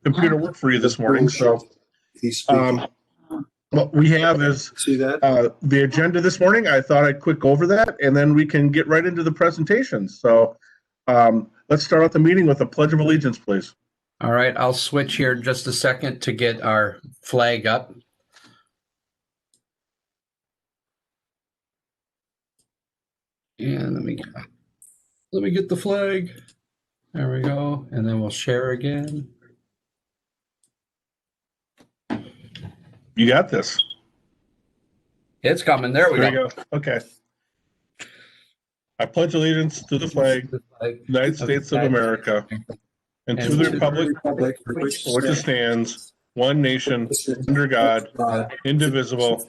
computer work for you this morning. So what we have is the agenda this morning. I thought I'd quick over that, and then we can get right into the presentations. So let's start out the meeting with a Pledge of Allegiance, please. All right, I'll switch here just a second to get our flag up. And let me get the flag. There we go. And then we'll share again. You got this. It's coming. There we go. There you go. Okay. I pledge allegiance to the flag, United States of America, and to the republic for which it stands, one nation, under God, indivisible,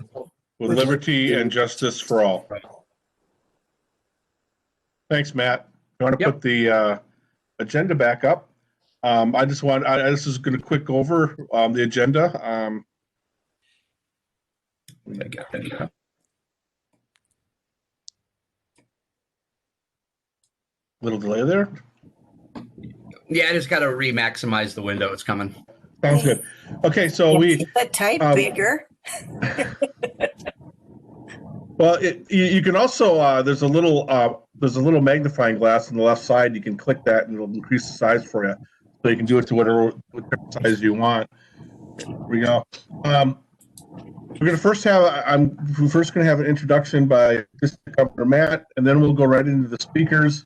with liberty and justice for all. Thanks, Matt. You want to put the agenda back up? This is going to quick over the agenda. Little delay there. Yeah, I just got to re-maximize the window. It's coming. Sounds good. Okay, so we type bigger. Well, you can also there's a little magnifying glass on the left side. You can click that, and it'll increase the size for you, so you can do it to whatever size you want. Here we go. We're going to first have going to have an introduction by District Governor Matt, and then we'll go right into the speakers.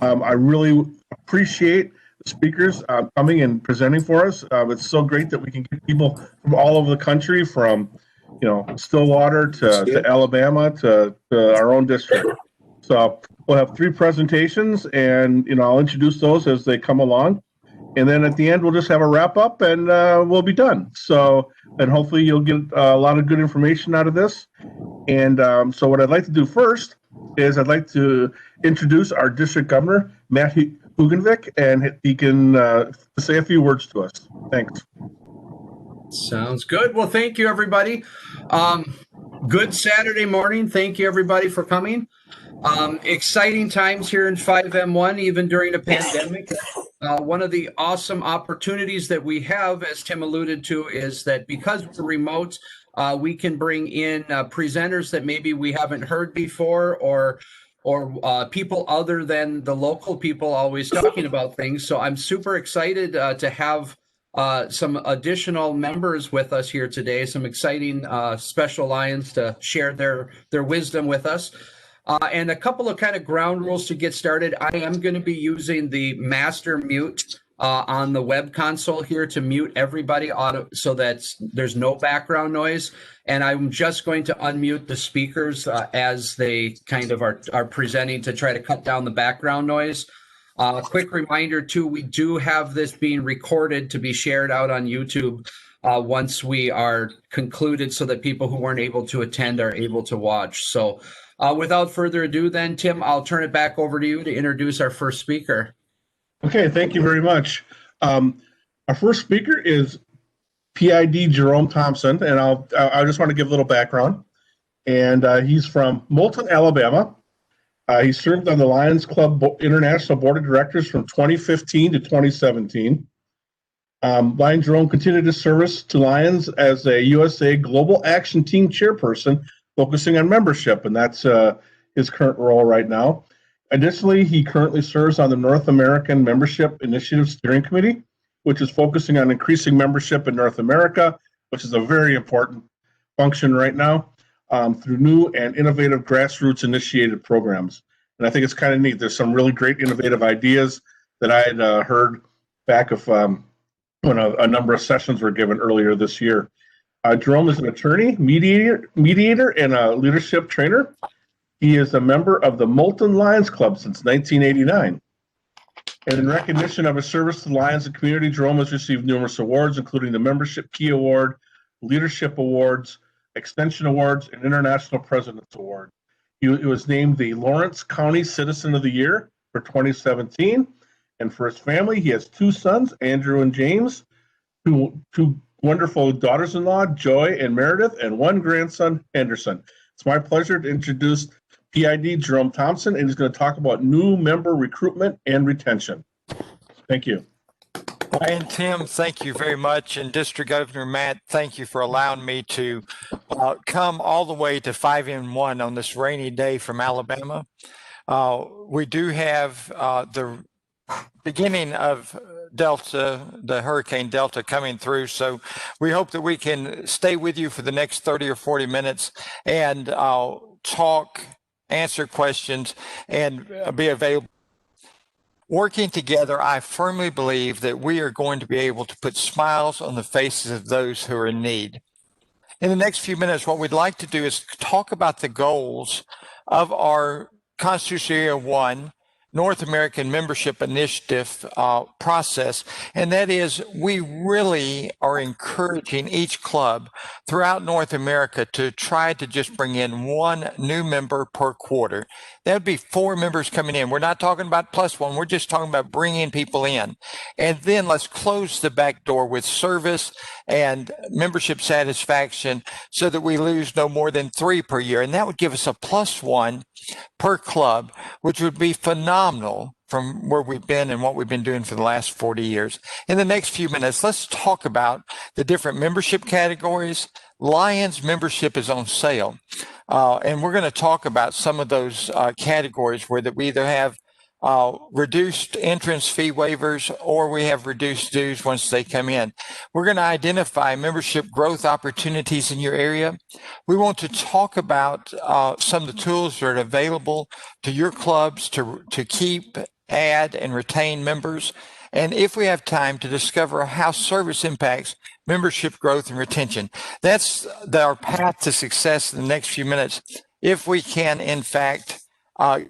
I really appreciate the speakers coming and presenting for us. It's so great that we can get people from all over the country, from Stillwater to Alabama to our own district. So we'll have 3 presentations, and I'll introduce those as they come along, and then at the end we'll just have a wrap up, and we'll be done. So, and hopefully you'll get a lot of good information out of this. And so what I'd like to do first is I'd like to introduce our district governor, Matt Hugenvik, and he can say a few words to us. Thanks. Sounds good. Well, thank you, everybody. Good Saturday morning. Thank you, everybody, for coming. Exciting times here in 5M1, even during the pandemic. One of the awesome opportunities that we have, as Tim alluded to, is that because we're remote, we can bring in presenters that maybe we haven't heard before, or people other than the local people always talking about things. So I'm super excited to have some additional members with us here today, some exciting special Lions to share their wisdom with us. And a couple of kind of ground rules to get started. I am going to be using the master mute on the web console here to mute everybody so that there's no background noise. And I'm just going to unmute the speakers as they kind of are presenting to try to cut down the background noise. Quick reminder too, we do have this being recorded to be shared out on YouTube once we are concluded, so that people who weren't able to attend are able to watch. So without further ado then, Tim, I'll turn it back over to you to introduce our first speaker. Okay, thank you very much. Our first speaker is PID Jerome Thompson, and I just want to give a little background. And he's from Moulton, Alabama. He served on the Lions Club International Board of Directors from 2015 to 2017. Lion Jerome continued his service to Lions as a USA Global Action Team chairperson, focusing on membership, and that's his current role right now. Additionally, he currently serves on the North American Membership Initiative Steering Committee, which is focusing on increasing membership in North America, which is a very important function right now, through new and innovative grassroots initiated programs. And I think it's kind of neat. There's some really great innovative ideas that I had heard back of when a number of sessions were given earlier this year. Jerome is an attorney, mediator, and a leadership trainer. He is a member of the Moulton Lions Club since 1989. And in recognition of his service to the Lions and community, Jerome has received numerous awards, including the Membership Key Award, Leadership Awards, Extension Awards, and International President's Award. He was named the Lawrence County Citizen of the Year for 2017. And for his family, he has 2 sons, Andrew and James, two wonderful daughters-in-law, Joy and Meredith, and 1 grandson, Henderson. It's my pleasure to introduce PID Jerome Thompson, and he's going to talk about new member recruitment and retention. Thank you. And Tim, thank you very much. And District Governor Matt, thank you for allowing me to come all the way to 5M1 on this rainy day from Alabama. We do have the beginning of the Hurricane Delta coming through. So we hope that we can stay with you for the next 30 or 40 minutes and talk, answer questions, and be available. Working together, I firmly believe that we are going to be able to put smiles on the faces of those who are in need. In the next few minutes, what we'd like to do is talk about the goals of our Constitution Area 1 North American Membership Initiative process, and that is we really are encouraging each club throughout North America to try to just bring in one new member per quarter. That would be 4 members coming in. We're not talking about plus one. We're just talking about bringing people in. And then let's close the back door with service and membership satisfaction so that we lose no more than 3 per year. And that would give us a +1 per club, which would be phenomenal from where we've been and what we've been doing for the last 40 years. In the next few minutes, let's talk about the different membership categories. Lions membership is on sale. And we're going to talk about some of those categories where that we either have reduced entrance fee waivers or we have reduced dues once they come in. We're going to identify membership growth opportunities in your area. We want to talk about some of the tools that are available to your clubs to keep, add, and retain members. And if we have time, to discover how service impacts membership growth and retention. That's our path to success in the next few minutes. If we can, in fact,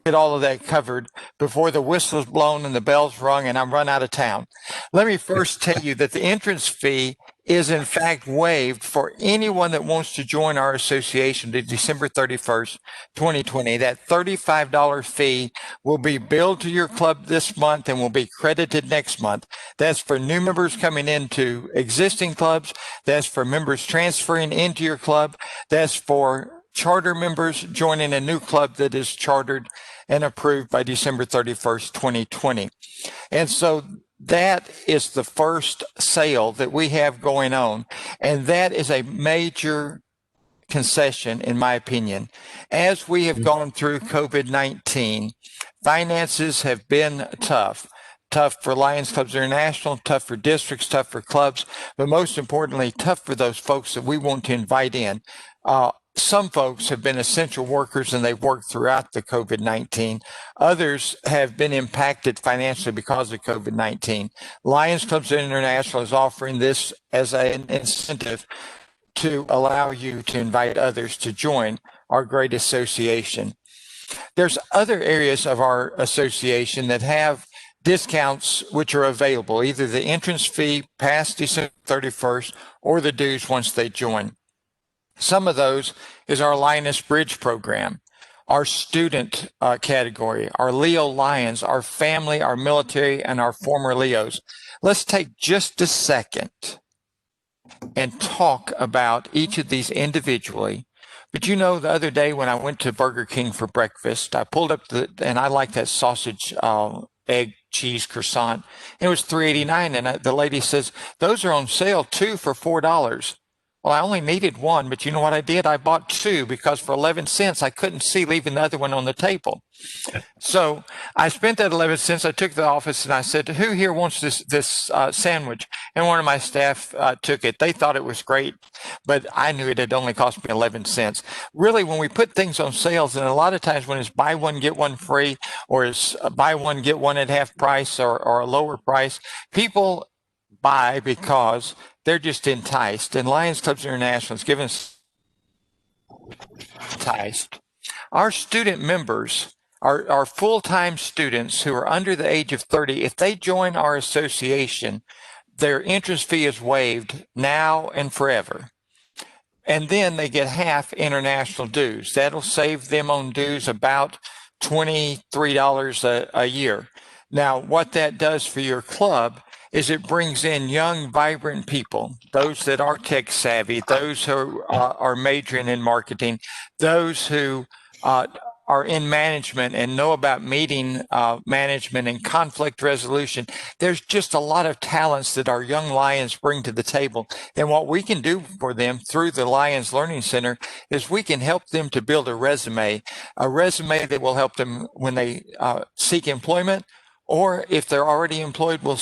get all of that covered before the whistle's blown and the bell's rung and I'm run out of town. Let me first tell you that the entrance fee is in fact waived for anyone that wants to join our association to December 31st, 2020. That $35 fee will be billed to your club this month and will be credited next month. That's for new members coming into existing clubs. That's for members transferring into your club. That's for charter members joining a new club that is chartered and approved by December 31st, 2020. And so that is the first sale that we have going on. And that is a major concession, in my opinion. As we have gone through COVID-19, finances have been tough. Tough for Lions Clubs International, tough for districts, tough for clubs, but most importantly, tough for those folks that we want to invite in. Some folks have been essential workers and they've worked throughout the COVID-19. Others have been impacted financially because of COVID-19. Lions Clubs International is offering this as an incentive to allow you to invite others to join our great association. There's other areas of our association that have discounts which are available, either the entrance fee past December 31st or the dues once they join. Some of those is our Lioness Bridge program, our student category, our Leo Lions, our family, our military, and our former Leos. Let's take just a second and talk about each of these individually. But you know, the other day when I went to Burger King for breakfast, I pulled up and I like that sausage, egg, cheese croissant. It was $3.89, and the lady says, those are on sale too for $4. Well, I only needed one, but you know what I did? I bought 2 because for 11 cents, I couldn't see leaving the other one on the table. So I spent that 11 cents. I took to the office and I said, who here wants this sandwich? And one of my staff took it. They thought it was great, but I knew it had only cost me 11 cents. Really, when we put things on sales, and a lot of times when it's buy one, get one free, or it's buy one, get one at half price or a lower price, people buy because they're just enticed. And Lions Clubs International has given us enticed. Our student members, our full-time students who are under the age of 30, if they join our association, their entrance fee is waived now and forever. And then they get half international dues. That'll save them on dues about $23 a year. Now, what that does for your club is it brings in young, vibrant people, those that are tech savvy, those who are majoring in marketing, those who are in management and know about meeting management and conflict resolution, there's just a lot of talents that our young Lions bring to the table. And what we can do for them through the Lions Learning Center is we can help them to build a resume that will help them when they seek employment, or if they're already employed, we'll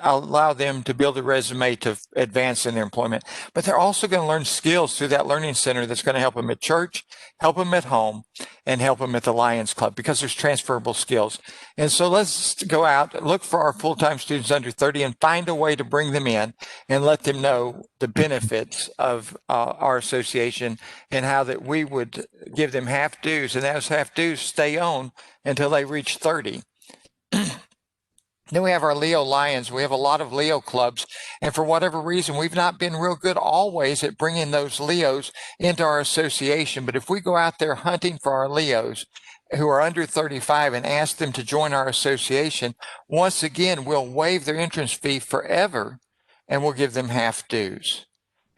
allow them to build a resume to advance in their employment. But they're also going to learn skills through that learning center that's going to help them at church, help them at home, and help them at the Lions Club, because there's transferable skills. And so let's go out, look for our full-time students under 30 and find a way to bring them in and let them know the benefits of our association and how that we would give them half dues, and those half dues stay on until they reach 30. Then we have our Leo Lions. We have a lot of Leo clubs. And for whatever reason, we've not been real good always at bringing those Leos into our association. But if we go out there hunting for our Leos who are under 35 and ask them to join our association, once again, we'll waive their entrance fee forever and we'll give them half dues.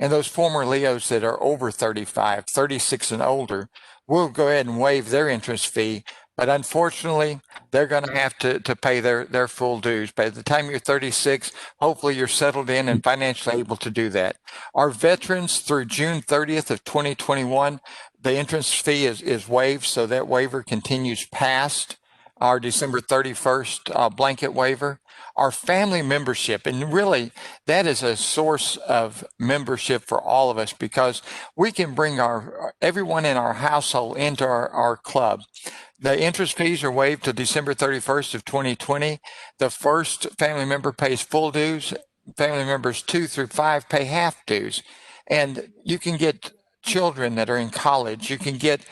And those former Leos that are over 35, 36 and older, we'll go ahead and waive their entrance fee. But unfortunately, they're going to have to pay their full dues. By the time you're 36, hopefully you're settled in and financially able to do that. Our veterans through June 30th of 2021, the entrance fee is waived, so that waiver continues past our December 31st blanket waiver. Our family membership, and really that is a source of membership for all of us, because we can bring everyone in our household into our club. The interest fees are waived till December 31st of 2020. The first family member pays full dues. Family members 2 through 5 pay half dues. And you can get children that are in college. You can get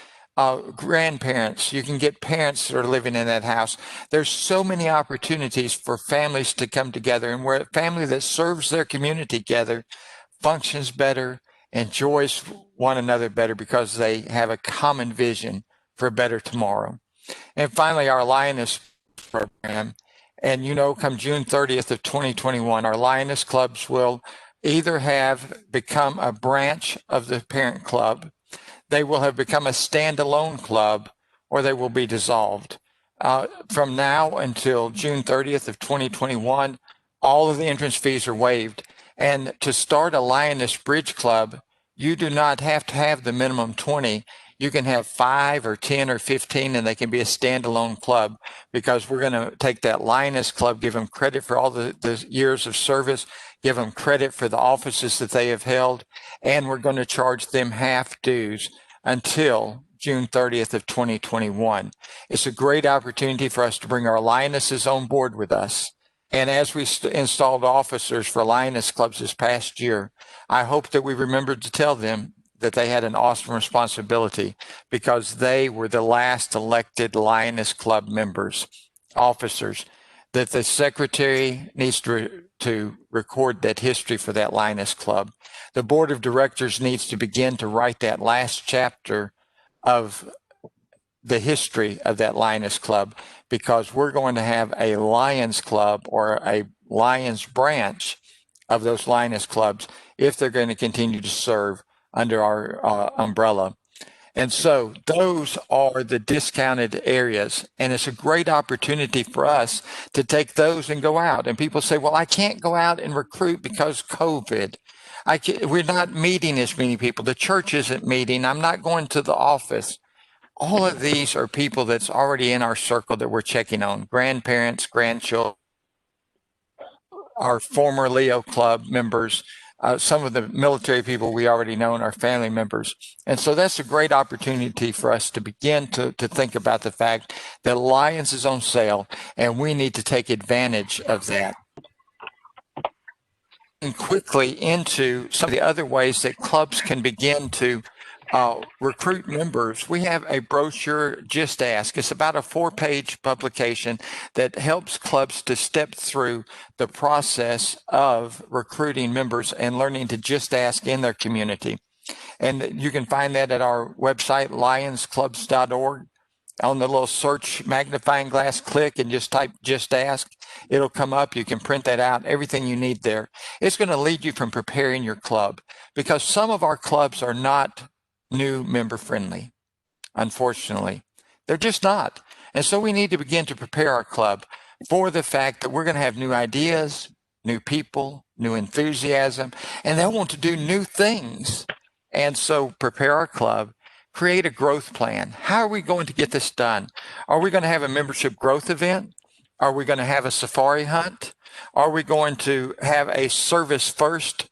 grandparents. You can get parents that are living in that house. There's so many opportunities for families to come together, and where a family that serves their community together functions better, enjoys one another better, because they have a common vision for a better tomorrow. And finally, our Lioness program. And come June 30th of 2021, our Lioness clubs will either have become a branch of the parent club, they will have become a standalone club, or they will be dissolved. From now until June 30th of 2021, all of the entrance fees are waived. And to start a Lioness Bridge Club, you do not have to have the minimum 20. You can have 5 or 10 or 15, and they can be a standalone club, because we're going to take that Lioness Club, give them credit for all the years of service, give them credit for the offices that they have held, and we're going to charge them half dues until June 30th of 2021. It's a great opportunity for us to bring our Lionesses on board with us. And as we installed officers for Lioness clubs this past year, I hope that we remembered to tell them that they had an awesome responsibility, because they were the last elected Lioness Club members, officers, that the secretary needs to record that history for that Lioness Club. The board of directors needs to begin to write that last chapter of the history of that Lioness Club, because we're going to have a Lions Club or a Lions branch of those Lioness Clubs if they're going to continue to serve under our umbrella. And so those are the discounted areas. And it's a great opportunity for us to take those and go out. And people say, well, I can't go out and recruit because COVID. We're not meeting as many people. The church isn't meeting. I'm not going to the office. All of these are people that's already in our circle that we're checking on. Grandparents, grandchildren, our former Leo Club members, some of the military people we already know, and our family members. And so that's a great opportunity for us to begin to think about the fact that Lions is on sale, and we need to take advantage of that. And quickly into some of the other ways that clubs can begin to recruit members. We have a brochure, Just Ask. It's about a 4-page publication that helps clubs to step through the process of recruiting members and learning to just ask in their community. And you can find that at our website, lionsclubs.org. On the little search magnifying glass, click and just type Just Ask. It'll come up. You can print that out, everything you need there. It's going to lead you from preparing your club, because some of our clubs are not new member friendly, unfortunately. They're just not. And so we need to begin to prepare our club for the fact that we're going to have new ideas, new people, new enthusiasm, and they want to do new things. And so prepare our club, create a growth plan. How are we going to get this done? Are we going to have a membership growth event? Are we going to have a safari hunt? Are we going to have a service first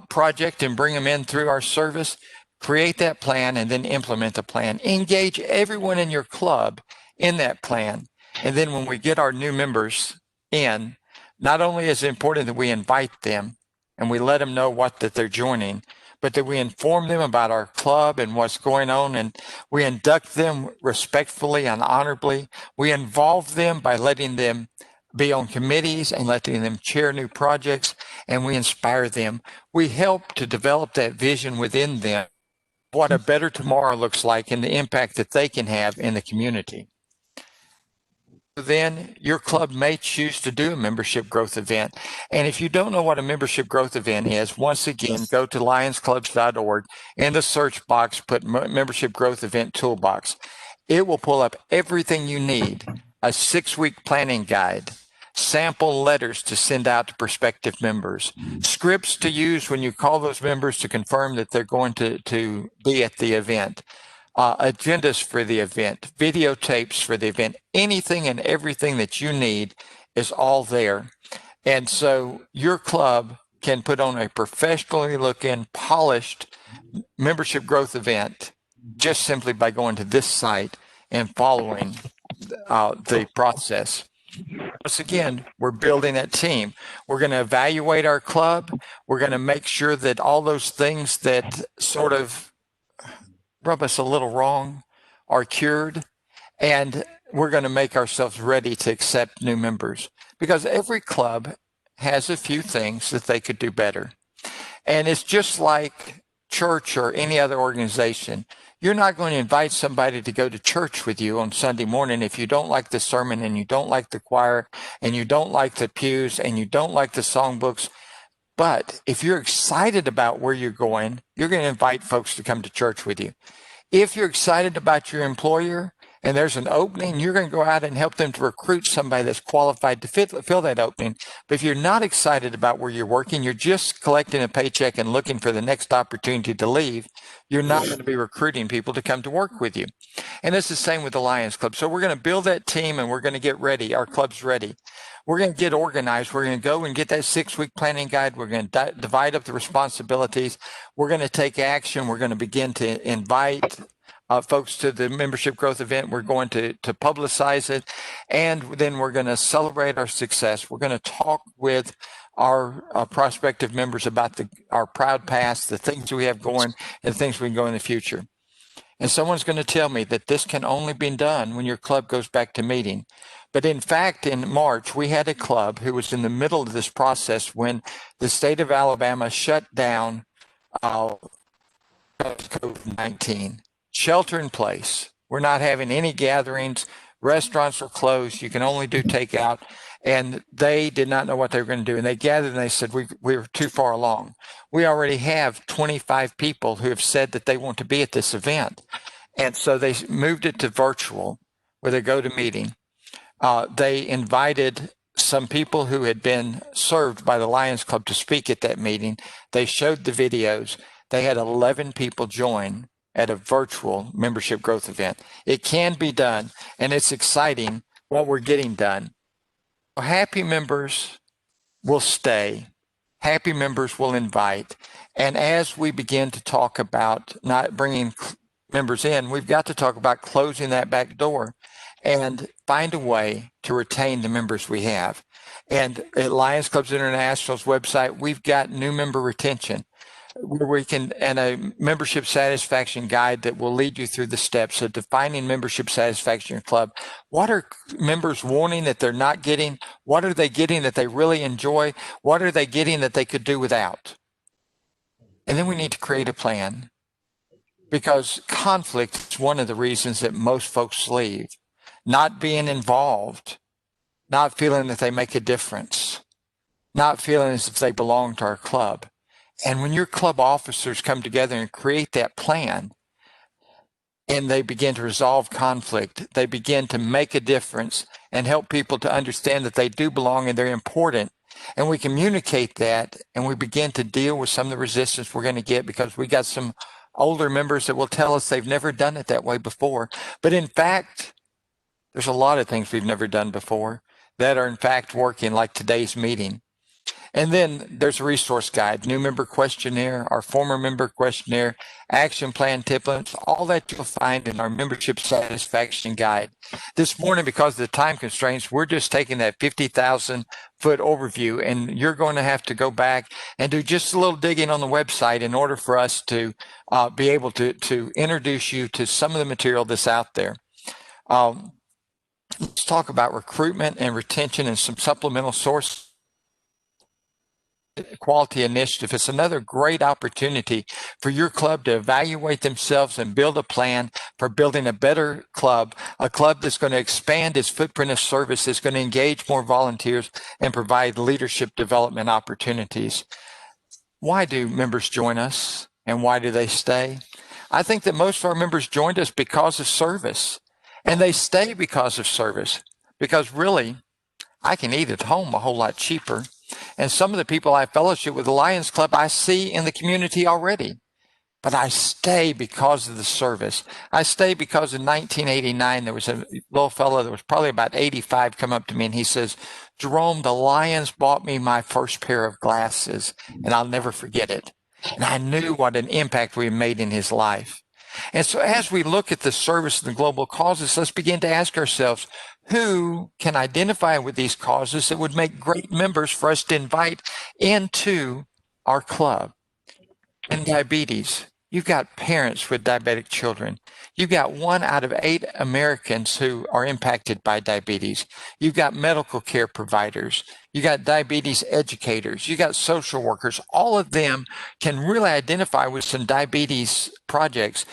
project and bring them in through our service? Create that plan and then implement the plan. Engage everyone in your club in that plan. And then when we get our new members in, not only is it important that we invite them and we let them know that they're joining, but that we inform them about our club and what's going on, and we induct them respectfully and honorably. We involve them by letting them be on committees and letting them chair new projects, and we inspire them. We help to develop that vision within them, what a better tomorrow looks like and the impact that they can have in the community. Then your club may choose to do a membership growth event. And if you don't know what a membership growth event is, once again, go to lionsclubs.org. In the search box, put membership growth event toolbox. It will pull up everything you need, a 6-week planning guide, sample letters to send out to prospective members, scripts to use when you call those members to confirm that they're going to be at the event, agendas for the event, videotapes for the event, anything and everything that you need is all there. And so your club can put on a professionally looking, polished membership growth event just simply by going to this site and following the process. Once again, we're building that team. We're going to evaluate our club. We're going to make sure that all those things that sort of rub us a little wrong are cured. And we're going to make ourselves ready to accept new members, because every club has a few things that they could do better. And it's just like church or any other organization. You're not going to invite somebody to go to church with you on Sunday morning if you don't like the sermon and you don't like the choir and you don't like the pews and you don't like the songbooks. But if you're excited about where you're going, you're going to invite folks to come to church with you. If you're excited about your employer and there's an opening, you're going to go out and help them to recruit somebody that's qualified to fill that opening. But if you're not excited about where you're working, you're just collecting a paycheck and looking for the next opportunity to leave, you're not going to be recruiting people to come to work with you. And it's the same with the Lions Club. So we're going to build that team and we're going to get ready. Our club's ready. We're going to get organized. We're going to go and get that 6-week planning guide. We're going to divide up the responsibilities. We're going to take action. We're going to begin to invite folks to the membership growth event. We're going to publicize it, and then we're going to celebrate our success. We're going to talk with our prospective members about our proud past, the things we have going, and the things we can go in the future. And someone's going to tell me that this can only be done when your club goes back to meeting. But in fact, in March, we had a club who was in the middle of this process when the state of Alabama shut down COVID-19. Shelter in place. We're not having any gatherings. Restaurants are closed. You can only do takeout. And they did not know what they were going to do. And they gathered and they said, we were too far along. We already have 25 people who have said that they want to be at this event. And so they moved it to virtual where they go to meeting. They invited some people who had been served by the Lions Club to speak at that meeting. They showed the videos. They had 11 people join at a virtual membership growth event. It can be done, and it's exciting what we're getting done. Happy members will stay. Happy members will invite. And as we begin to talk about not bringing members in, we've got to talk about closing that back door and find a way to retain the members we have. And at Lions Clubs International's website, we've got new member retention, where we can, and a membership satisfaction guide that will lead you through the steps of defining membership satisfaction in your club. What are members wanting that they're not getting? What are they getting that they really enjoy? What are they getting that they could do without? And then we need to create a plan, because conflict is one of the reasons that most folks leave. Not being involved, not feeling that they make a difference, not feeling as if they belong to our club. And when your club officers come together and create that plan, and they begin to resolve conflict. They begin to make a difference and help people to understand that they do belong and they're important. And we communicate that, and we begin to deal with some of the resistance we're going to get, because we got some older members that will tell us they've never done it that way before. But in fact, there's a lot of things we've never done before that are in fact working, like today's meeting. And then there's a resource guide, new member questionnaire, our former member questionnaire, action plan templates, all that you'll find in our membership satisfaction guide. This morning, because of the time constraints, we're just taking that 50,000 foot overview, and you're going to have to go back and do just a little digging on the website in order for us to be able to introduce you to some of the material that's out there. Let's talk about recruitment and retention and some supplemental source quality initiative. It's another great opportunity for your club to evaluate themselves and build a plan for building a better club, a club that's going to expand its footprint of service, that's going to engage more volunteers and provide leadership development opportunities. Why do members join us, and why do they stay? I think that most of our members joined us because of service, and they stay because of service, because really, I can eat at home a whole lot cheaper. And some of the people I fellowship with the Lions Club, I see in the community already. But I stay because of the service. I stay because in 1989, there was a little fellow that was probably about 85 come up to me, and he says, Jerome, the Lions bought me my first pair of glasses, and I'll never forget it. And I knew what an impact we made in his life. And so as we look at the service and the global causes, let's begin to ask ourselves, who can identify with these causes that would make great members for us to invite into our club? And diabetes. You've got parents with diabetic children. You've got 1 out of 8 Americans who are impacted by diabetes. You've got medical care providers. You got diabetes educators. You got social workers. All of them can really identify with some diabetes projects.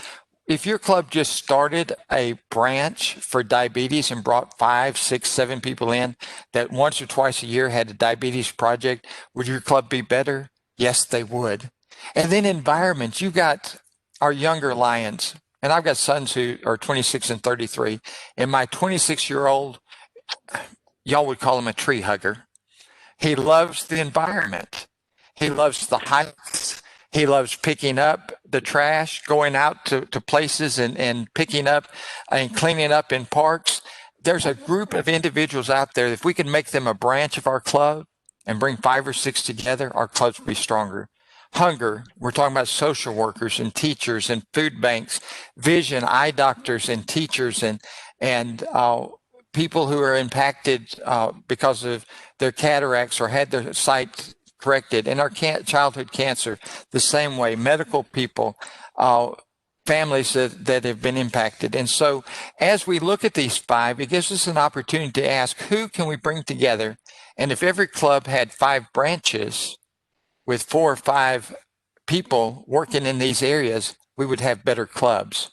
If your club just started a branch for diabetes and brought 5, 6, 7 people in that once or twice a year had a diabetes project, would your club be better? Yes, they would. And then environments. You got our younger Lions, and I've got sons who are 26 and 33. And my 26-year-old, y'all would call him a tree hugger. He loves the environment. He loves the hikes. He loves picking up the trash, going out to places and picking up and cleaning up in parks. There's a group of individuals out there. If we could make them a branch of our club and bring 5 or 6 together, our clubs would be stronger. Hunger, we're talking about social workers and teachers and food banks, vision, eye doctors and teachers and people who are impacted because of their cataracts or had their sight corrected, and our childhood cancer the same way, medical people, families that have been impacted. And so as we look at these 5, it gives us an opportunity to ask, who can we bring together? And if every club had 5 branches with 4 or 5 people working in these areas, we would have better clubs.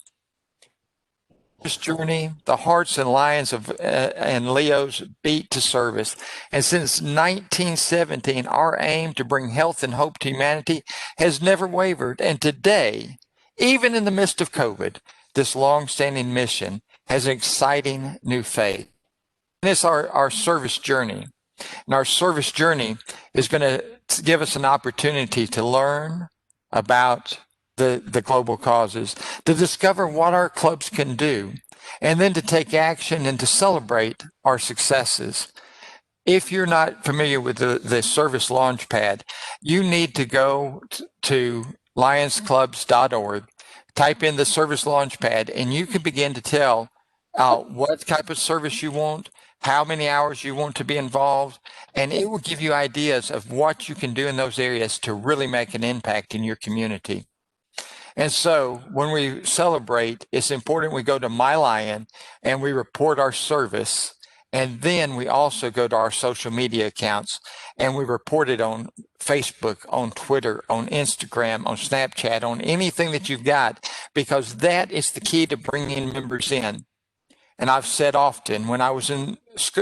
This journey, the hearts and lions of and Leos beat to service. And since 1917, our aim to bring health and hope to humanity has never wavered. And today, even in the midst of COVID, this long-standing mission has an exciting new phase. And it's our service journey. And our service journey is going to give us an opportunity to learn about the global causes, to discover what our clubs can do, and then to take action and to celebrate our successes. If you're not familiar with the Service Launchpad, you need to go to lionsclubs.org, type in the Service Launchpad, and you can begin to tell what type of service you want, how many hours you want to be involved, and it will give you ideas of what you can do in those areas to really make an impact in your community. And so when we celebrate, it's important we go to My Lion and we report our service. And then we also go to our social media accounts and we report it on Facebook, on Twitter, on Instagram, on Snapchat, on anything that you've got, because that is the key to bringing members in. And I've said often, when I was in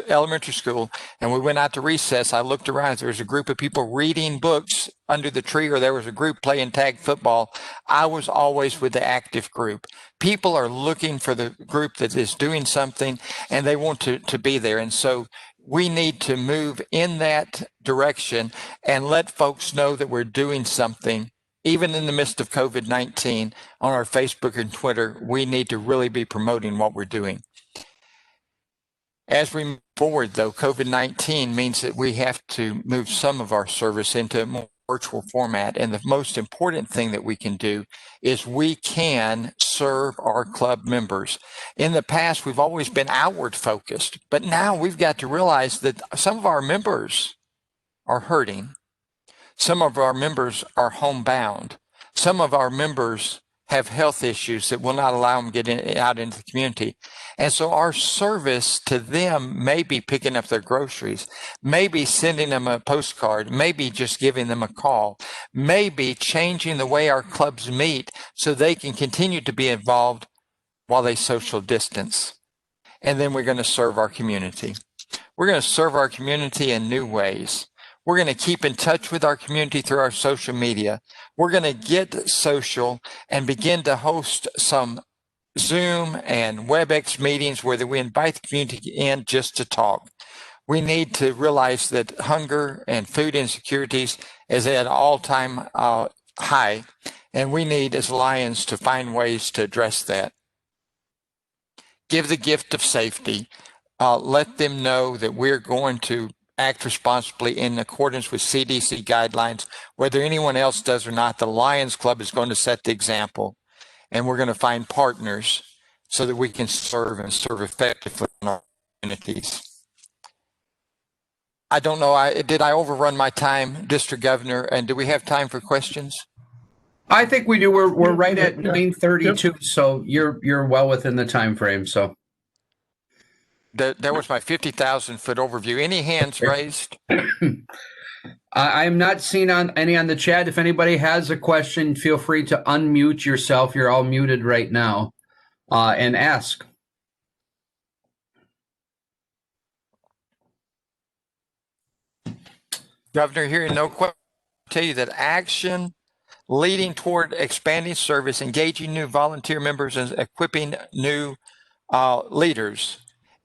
elementary school and we went out to recess, I looked around, there was a group of people reading books under the tree, or there was a group playing tag football. I was always with the active group. People are looking for the group that is doing something, and they want to be there. And so we need to move in that direction and let folks know that we're doing something. Even in the midst of COVID-19, on our Facebook and Twitter, we need to really be promoting what we're doing. As we move forward, though, COVID-19 means that we have to move some of our service into a more virtual format. And the most important thing that we can do is we can serve our club members. In the past, we've always been outward focused, but now we've got to realize that some of our members are hurting. Some of our members are homebound. Some of our members have health issues that will not allow them to get out into the community. And so our service to them may be picking up their groceries, maybe sending them a postcard, maybe just giving them a call, maybe changing the way our clubs meet so they can continue to be involved while they social distance. And then we're going to serve our community. We're going to serve our community in new ways. We're going to keep in touch with our community through our social media. We're going to get social and begin to host some Zoom and WebEx meetings where we invite the community in just to talk. We need to realize that hunger and food insecurities is at an all-time high, and we need, as Lions, to find ways to address that. Give the gift of safety. Let them know that we're going to act responsibly in accordance with CDC guidelines. Whether anyone else does or not, the Lions Club is going to set the example, and we're going to find partners so that we can serve and serve effectively in our communities. I don't know, did I overrun my time, District Governor, and do we have time for questions? I think we do. We're right at 9:32, so you're well within the time frame. So That was my 50,000-foot overview. Any hands raised? I'm not seeing any on the chat. If anybody has a question, feel free to unmute yourself. You're all muted right now, and ask. Governor, hearing no question, I'll tell you that action leading toward expanding service, engaging new volunteer members, and equipping new leaders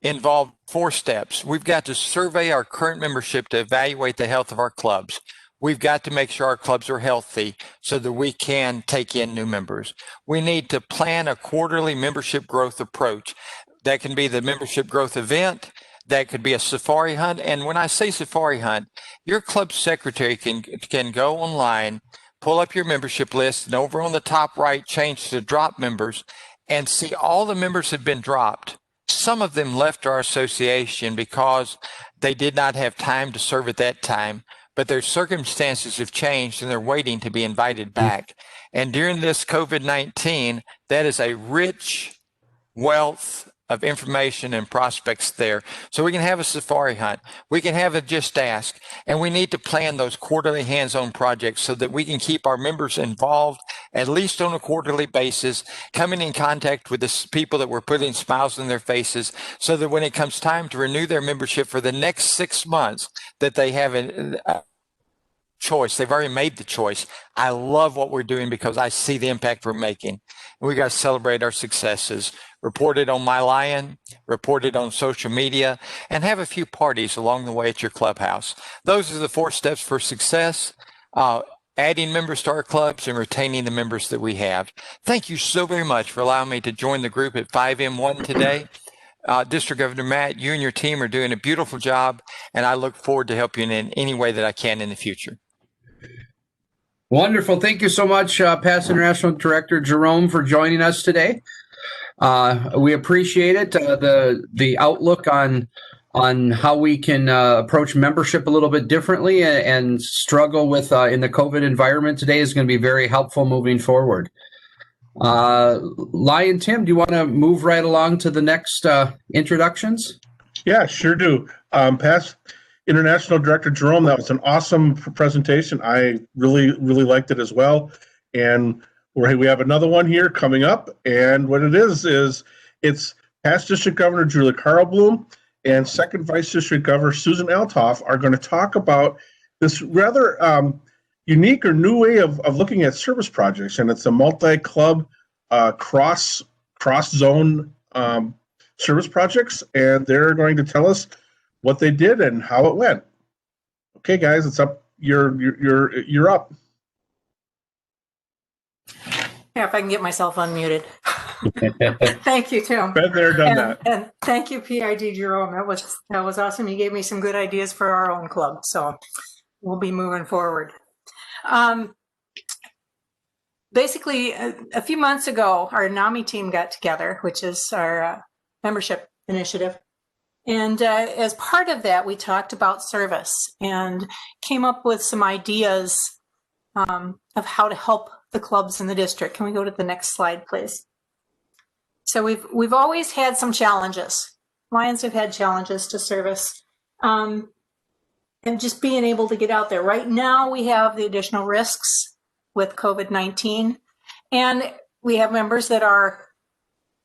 involve 4 steps. We've got to survey our current membership to evaluate the health of our clubs. We've got to make sure our clubs are healthy so that we can take in new members. We need to plan a quarterly membership growth approach. That can be the membership growth event. That could be a safari hunt. And when I say safari hunt, your club secretary can go online, pull up your membership list, and over on the top right, change to drop members, and see all the members have been dropped. Some of them left our association because they did not have time to serve at that time, but their circumstances have changed and they're waiting to be invited back. And during this COVID-19, that is a rich wealth of information and prospects there. So we can have a safari hunt. We can have a just ask. And we need to plan those quarterly hands-on projects so that we can keep our members involved, at least on a quarterly basis, coming in contact with the people that we're putting smiles on their faces, so that when it comes time to renew their membership for the next 6 months, that they have a choice. They've already made the choice. I love what we're doing because I see the impact we're making. We got to celebrate our successes. Report it on My Lion, report it on social media, and have a few parties along the way at your clubhouse. Those are the 4 steps for success. Adding members to our clubs and retaining the members that we have. Thank you so very much for allowing me to join the group at 5M1 today. District Governor Matt, you and your team are doing a beautiful job, and I look forward to helping you in any way that I can in the future. Wonderful. Thank you so much, past International Director Jerome, for joining us today. We appreciate it. The outlook on how we can approach membership a little bit differently and struggle with in the COVID environment today is going to be very helpful moving forward. Lion Tim, do you want to move right along to the next introductions? Yeah, sure do. Past International Director Jerome, that was an awesome presentation. I really liked it as well. And we have another one here coming up. And what it is it's past District Governor Julie Carlblom and second Vice District Governor Susan Althoff are going to talk about this rather unique or new way of looking at service projects, and it's a multi-club cross-zone service projects, and they're going to tell us what they did and how it went. Okay, guys, it's up. You're up. Yeah, if I can get myself unmuted. Thank you, Tim. Been there, done that. And thank you, PID Jerome. That was awesome. You gave me some good ideas for our own club, so we'll be moving forward. Basically, a few months ago, our NAMI team got together, which is our membership initiative. And as part of that, we talked about service and came up with some ideas of how to help the clubs in the district. Can we go to the next slide, please? So we've always had some challenges. Lions have had challenges to service and just being able to get out there. Right now, we have the additional risks with COVID-19, and we have members that are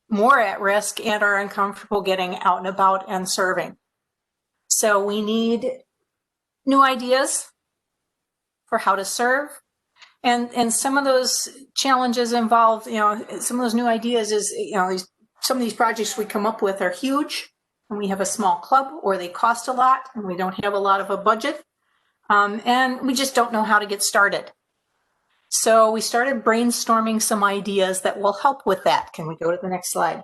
more at risk and are uncomfortable getting out and about and serving. So we need new ideas for how to serve. And some of those challenges involve, some of those new ideas is, some of these projects we come up with are huge and we have a small club, or they cost a lot and we don't have a lot of a budget. And we just don't know how to get started. So we started brainstorming some ideas that will help with that. Can we go to the next slide?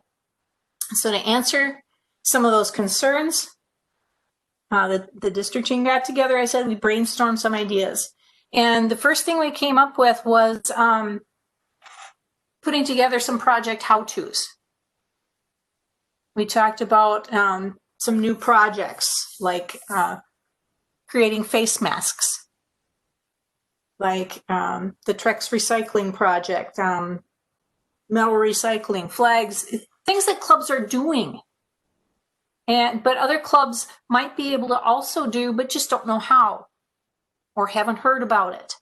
So to answer some of those concerns, the district team got together. I said we brainstormed some ideas. And the first thing we came up with was putting together some project how-tos. We talked about some new projects like creating face masks, like the Trex recycling project, metal recycling, flags, things that clubs are doing. But other clubs might be able to also do, but just don't know how or haven't heard about it.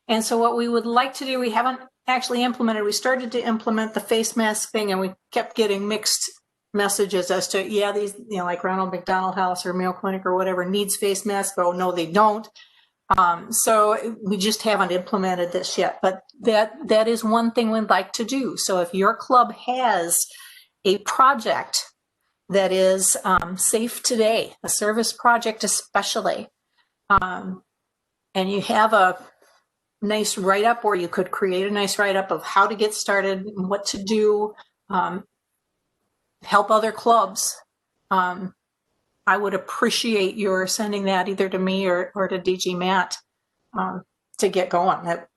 And so what we would like to do, we haven't actually implemented, we started to implement the face mask thing, and we kept getting mixed messages as to, yeah, these, like Ronald McDonald House or Mayo Clinic or whatever needs face masks, but no, they don't. So we just haven't implemented this yet, but that is one thing we'd like to do. So if your club has a project that is safe today, a service project especially, and you have a nice write-up, or you could create a nice write-up of how to get started and what to do, help other clubs, I would appreciate your sending that either to me or to DG Matt to get going. That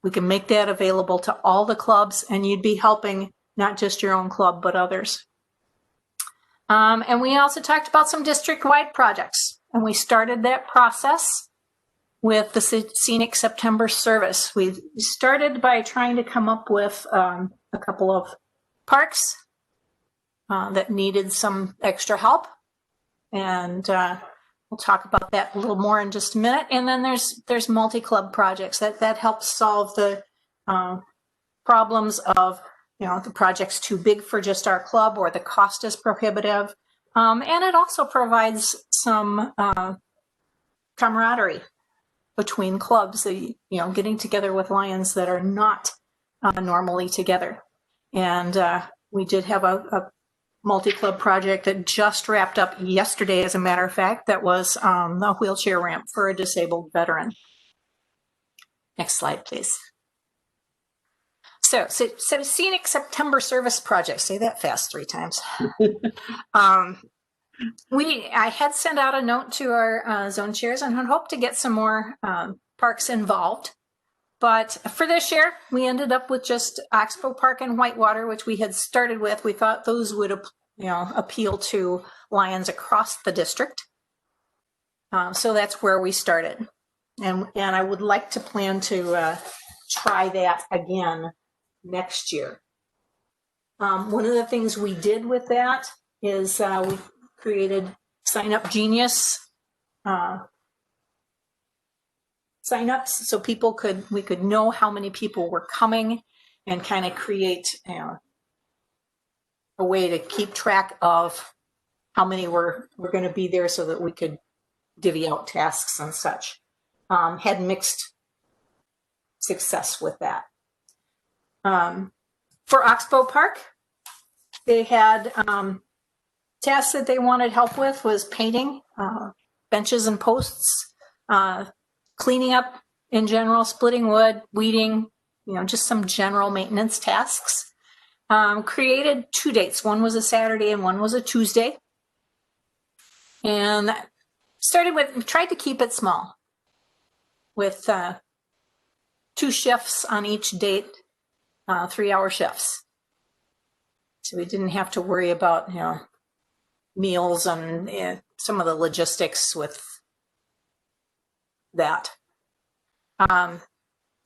we can make that available to all the clubs, and you'd be helping not just your own club, but others. And we also talked about some district-wide projects, and we started that process with the Scenic September service. We started by trying to come up with a couple of parks that needed some extra help. And we'll talk about that a little more in just a minute. And then there's multi-club projects that help solve the problems of, the project's too big for just our club, or the cost is prohibitive. And it also provides some camaraderie between clubs, getting together with Lions that are not normally together. And we did have a multi-club project that just wrapped up yesterday, as a matter of fact, that was a wheelchair ramp for a disabled veteran. Next slide, please. So Scenic September service project, say that fast 3 times. I had sent out a note to our zone chairs and had hoped to get some more parks involved. But for this year, we ended up with just Oxbow Park and Whitewater, which we had started with. We thought those would, appeal to Lions across the district. So that's where we started. And I would like to plan to try that again next year. One of the things we did with that is we created Sign Up Genius signups, so we could know how many people were coming and kind of create a way to keep track of how many were going to be there so that we could divvy out tasks and such. Had mixed success with that. For Oxbow Park, they had tasks that they wanted help with was painting benches and posts, cleaning up in general, splitting wood, weeding, just some general maintenance tasks. Created 2 dates. One was a Saturday and one was a Tuesday. And tried to keep it small with 2 shifts on each date, 3-hour shifts. So we didn't have to worry about, meals and some of the logistics with that.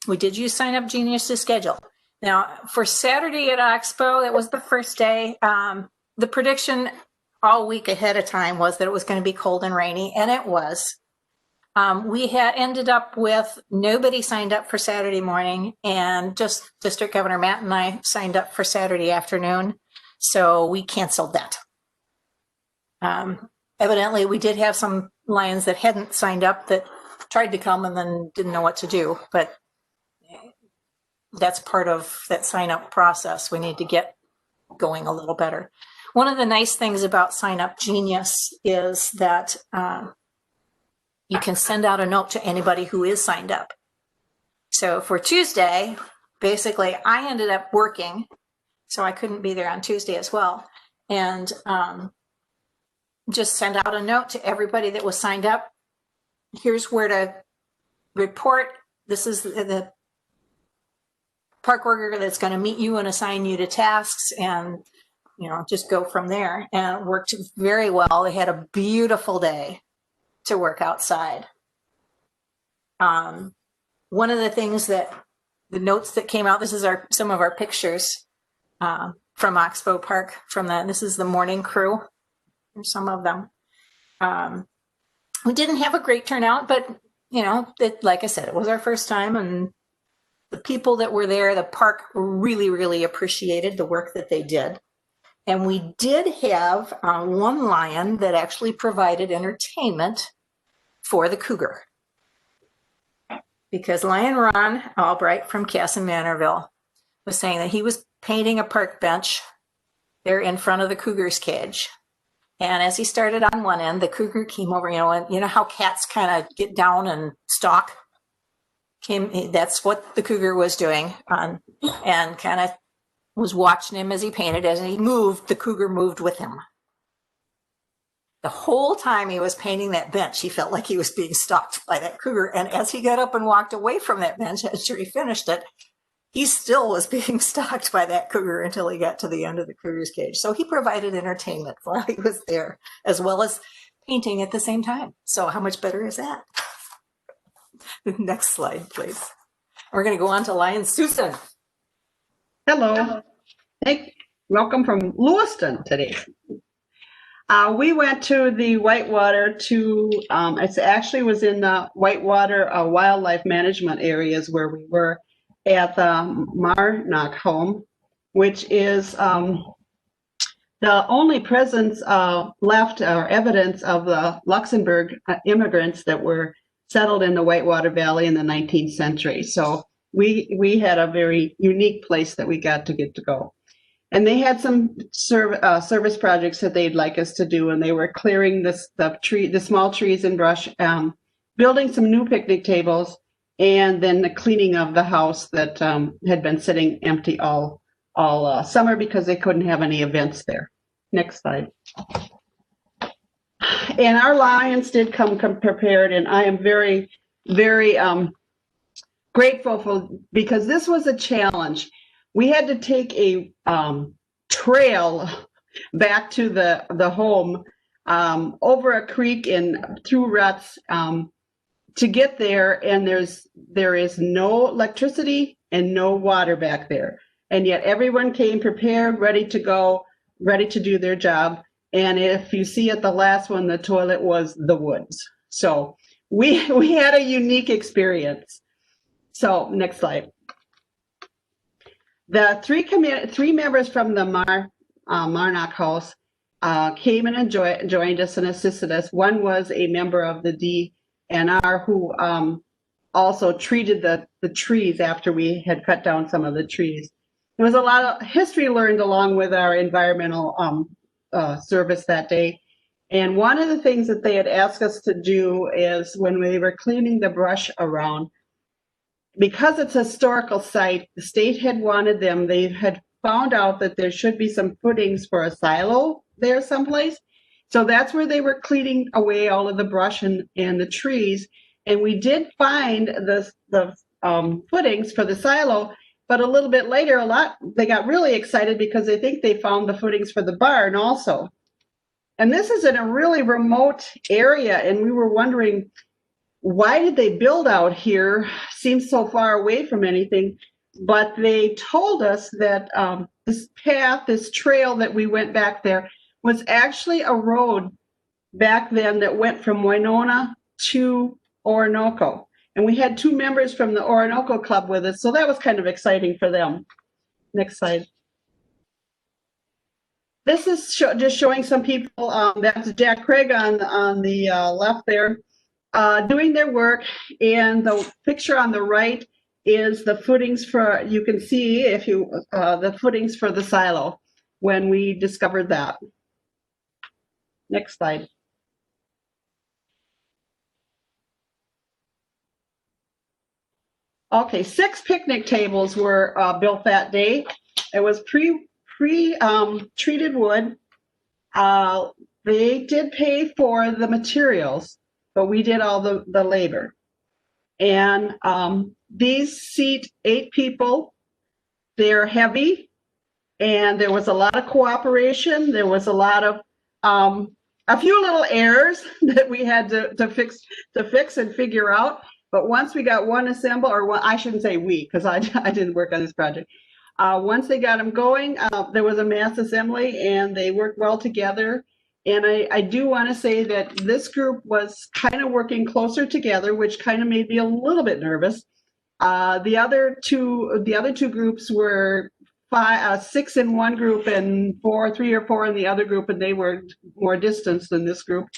We did use Sign Up Genius to schedule. Now, for Saturday at Oxbow, it was the first day. The prediction all week ahead of time was that it was going to be cold and rainy, and it was. We had ended up with nobody signed up for Saturday morning, and just District Governor Matt and I signed up for Saturday afternoon, so we canceled that. Evidently, we did have some Lions that hadn't signed up that tried to come and then didn't know what to do, but that's part of that sign-up process. We need to get going a little better. One of the nice things about Sign Up Genius is that you can send out a note to anybody who is signed up. So for Tuesday, basically, I ended up working, so I couldn't be there on Tuesday as well, and just send out a note to everybody that was signed up. Here's where to report. This is the park worker that's going to meet you and assign you to tasks, and just go from there. And it worked very well. They had a beautiful day to work outside. One of the things that the notes that came out, this is some of our pictures from Oxbow Park this is the morning crew, or some of them. We didn't have a great turnout, but like I said, it was our first time, and the people that were there, the park really, really appreciated the work that they did. And we did have one Lion that actually provided entertainment for the cougar, because Lion Ron Albright from Casson Manorville was saying that he was painting a park bench there in front of the cougar's cage. And as he started on one end, the cougar came over, and how cats kind of get down and stalk. That's what the cougar was doing, and kind of was watching him as he painted. As he moved, the cougar moved with him. The whole time he was painting that bench, he felt like he was being stalked by that cougar. And as he got up and walked away from that bench after he finished it, he still was being stalked by that cougar until he got to the end of the cougar's cage. So he provided entertainment while he was there, as well as painting at the same time. So how much better is that? Next slide, please. We're going to go on to Lion Susan. Hello. Welcome from Lewiston today. We went to the Whitewater it actually was in the Whitewater wildlife management areas where we were at the Marnock home, which is the only presence left or evidence of the Luxembourg immigrants that were settled in the Whitewater Valley in the 19th century. So we had a very unique place that we got to go. And they had some service projects that they'd like us to do, and they were clearing the small trees and brush, building some new picnic tables, and then the cleaning of the house that had been sitting empty all summer because they couldn't have any events there. Next slide. And our Lions did come prepared, and I am very, very grateful because this was a challenge. We had to take a trail back to the home over a creek and through ruts to get there, and there is no electricity and no water back there, and yet everyone came prepared, ready to go, ready to do their job. And if you see at the last one, the toilet was the woods. So we had a unique experience. So next slide. The three members from the Marnock House came and joined us and assisted us. One was a member of the DNR who also treated the trees after we had cut down some of the trees. There was a lot of history learned along with our environmental service that day. And one of the things that they had asked us to do is when we were cleaning the brush around, because it's a historical site, the state had wanted them, they had found out that there should be some footings for a silo there someplace. So that's where they were cleaning away all of the brush and the trees. And we did find the footings for the silo, but a little bit later, they got really excited because they think they found the footings for the barn also. And this is in a really remote area, and we were wondering, why did they build out here? Seems so far away from anything. But they told us that this path, this trail that we went back there, was actually a road back then that went from Winona to Orinoco. And we had 2 members from the Orinoco Club with us, so that was kind of exciting for them. Next slide. This is just showing some people, that's Jack Craig on the left there, doing their work. And the picture on the right is the footings for, you can see if you, the footings for the silo when we discovered that. Next slide. Okay, 6 picnic tables were built that day. It was treated wood. They did pay for the materials, but we did all the labor. And these seat 8 people. They're heavy, and there was a lot of cooperation. There was a lot of a few little errors that we had to fix and figure out. But once we got one assembled, or one, I shouldn't say we, because I didn't work on this project. Once they got them going, there was a mass assembly, and they worked well together. And I do want to say that this group was kind of working closer together, which kind of made me a little bit nervous. The other two groups were 6 in one group and 3 or 4 in the other group, and they were more distanced than this group.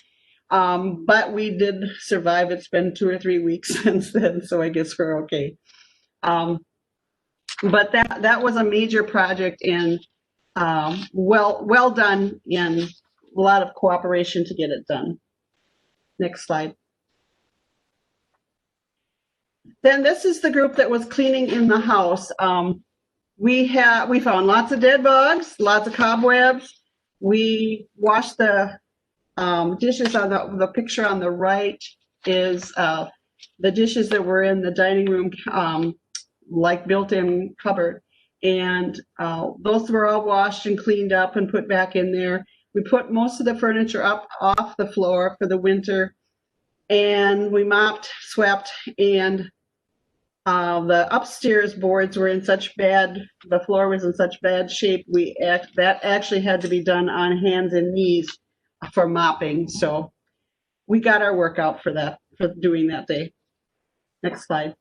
But we did survive. It's been 2 or 3 weeks since then, so I guess we're okay. But that was a major project, and well done, and a lot of cooperation to get it done. Next slide. Then this is the group that was cleaning in the house. We found lots of dead bugs, lots of cobwebs. We washed the dishes. On the picture on the right is the dishes that were in the dining room, like built-in cupboard. And those were all washed and cleaned up and put back in there. We put most of the furniture up off the floor for the winter, and we mopped, swept, and the upstairs boards were in the floor was in such bad shape, that actually had to be done on hands and knees for mopping. So we got our work out for doing that day. Next slide.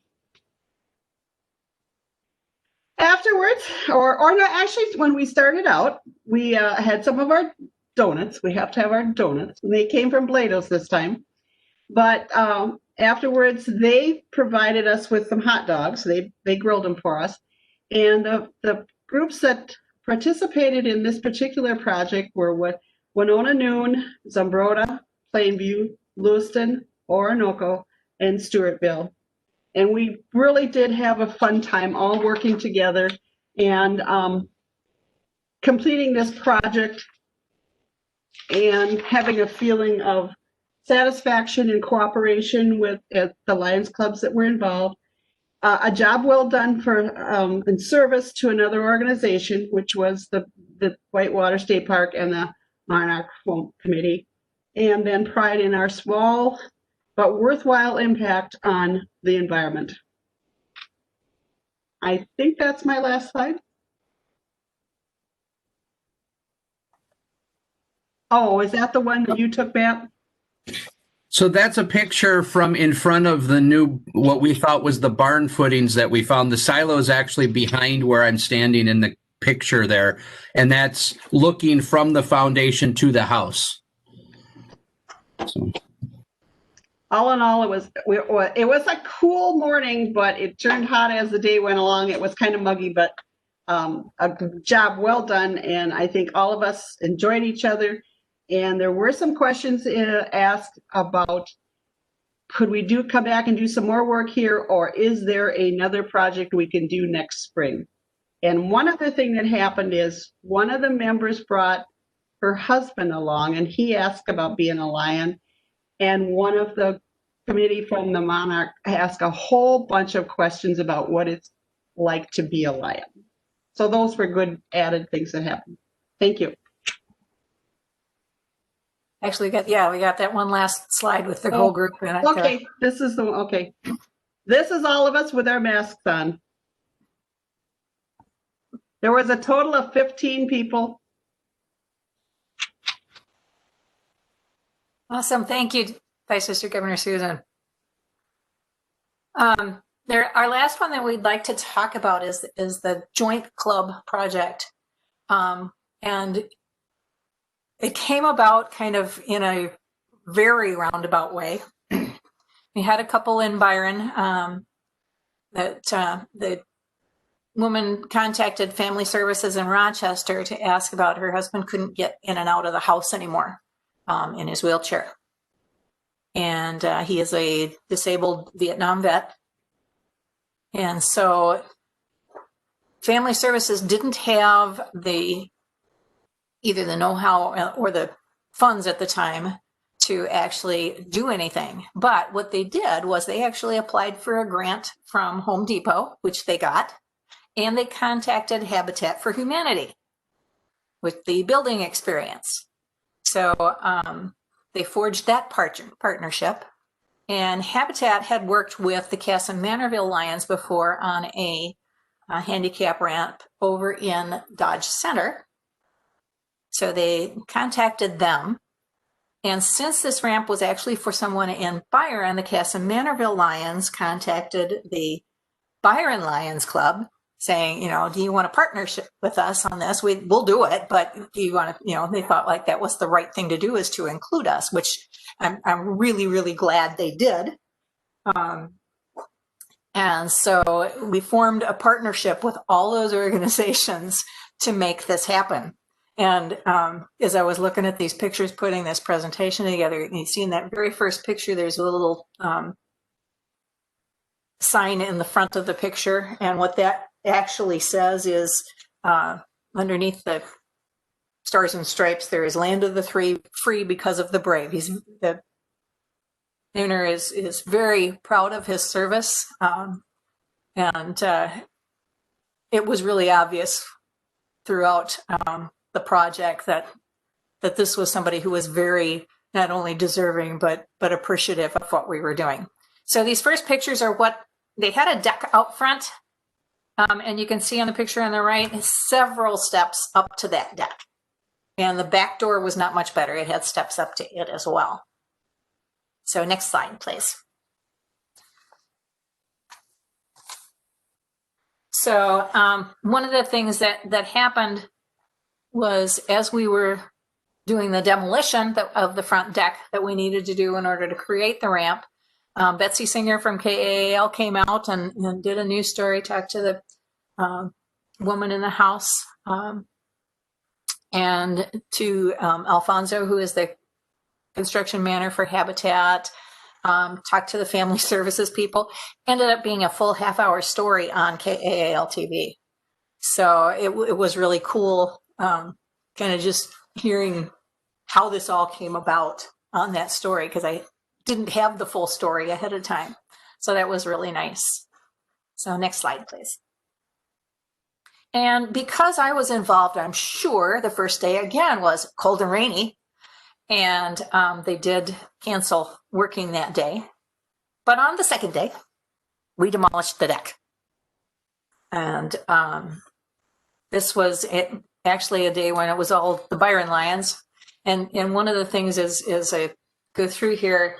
Afterwards, or no, actually, when we started out, we had some of our donuts. We have to have our donuts, and they came from Blado's this time. But afterwards, they provided us with some hot dogs. They grilled them for us. And the groups that participated in this particular project were Winona Noon, Zumbrota, Plainview, Lewiston, Orinoco, and Stewartville. And we really did have a fun time all working together and completing this project and having a feeling of satisfaction and cooperation with the Lions clubs that were involved. A job well done for in service to another organization, which was the Whitewater State Park and the Monarch Committee, and then pride in our small but worthwhile impact on the environment. I think that's my last slide. Oh, is that the one that you took, Matt? So that's a picture from in front of the new, what we thought was the barn footings that we found. The silo is actually behind where I'm standing in the picture there, and that's looking from the foundation to the house. So. All in all, it was a cool morning, but it turned hot as the day went along. It was kind of muggy, but a job well done. And I think all of us enjoyed each other. And there were some questions asked about, could we come back and do some more work here, or is there another project we can do next spring? And one other thing that happened is one of the members brought her husband along, and he asked about being a lion. And one of the committee from the Monarch asked a whole bunch of questions about what it's like to be a lion. So those were good added things that happened. Thank you. Actually, we got that one last slide with the whole group in it. Okay, this is the okay. This is all of us with our masks on. There was a total of 15 people. Awesome. Thank you, Vice District Governor Susan. Our last one that we'd like to talk about is the Joint Club project. And it came about kind of in a very roundabout way. We had a couple in Byron that the woman contacted Family Services in Rochester to ask about her husband couldn't get in and out of the house anymore in his wheelchair. And he is a disabled Vietnam vet. And so Family Services didn't have either the know-how or the funds at the time to actually do anything. But what they did was they actually applied for a grant from Home Depot, which they got, and they contacted Habitat for Humanity with the building experience. So they forged that partnership, and Habitat had worked with the Cass and Manorville Lions before on a handicap ramp over in Dodge Center. So they contacted them. And since this ramp was actually for someone in Byron, the Cass and Manorville Lions contacted the Byron Lions Club saying, do you want a partnership with us on this? We'll do it, but do you want to, they thought like that was the right thing to do, is to include us, which I'm really, really glad they did. And so we formed a partnership with all those organizations to make this happen. And as I was looking at these pictures, putting this presentation together, you see in that very first picture, there's a little sign in the front of the picture. And what that actually says is underneath the stars and stripes, there is land of the free because of the brave. The owner is very proud of his service. And it was really obvious throughout the project that this was somebody who was very not only deserving but appreciative of what we were doing. So these first pictures are what they had a deck out front, and you can see on the picture on the right several steps up to that deck, and the back door was not much better. It had steps up to it as well. So next slide, please. So one of the things that happened was, as we were doing the demolition of the front deck that we needed to do in order to create the ramp, Betsy Singer from KAAL came out and did a news story, talked to the woman in the house, and to Alfonso, who is the construction manager for Habitat, talked to the Family Services people. Ended up being a full half-hour story on KAAL TV. So it was really cool, kind of just hearing how this all came about on that story, because I didn't have the full story ahead of time. So that was really nice. So next slide, please. And because I was involved, I'm sure the first day again was cold and rainy, and they did cancel working that day. But on the second day, we demolished the deck. And this was actually a day when it was all the Byron Lions. And one of the things is I go through here,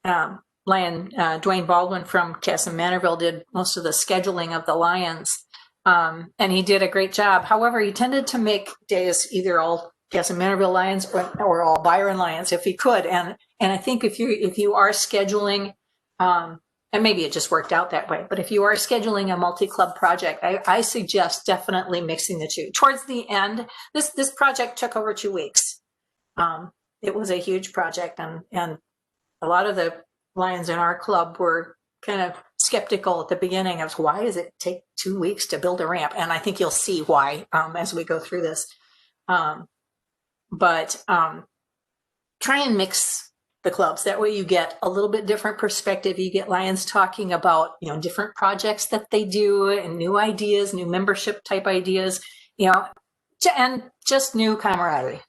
Lion Dwayne Baldwin from Cass and Manorville did most of the scheduling of the Lions. And he did a great job. However, he tended to make days either all Gaston Manorville Lions or all Byron Lions if he could. And I think if you are scheduling, and maybe it just worked out that way, but if you are scheduling a multi-club project, I suggest definitely mixing the two. Towards the end, this project took over 2 weeks. It was a huge project, and a lot of the Lions in our club were kind of skeptical at the beginning of why does it take 2 weeks to build a ramp? And I think you'll see why as we go through this. But try and mix the clubs. That way you get a little bit different perspective. You get Lions talking about, different projects that they do and new ideas, new membership type ideas, and just new camaraderie.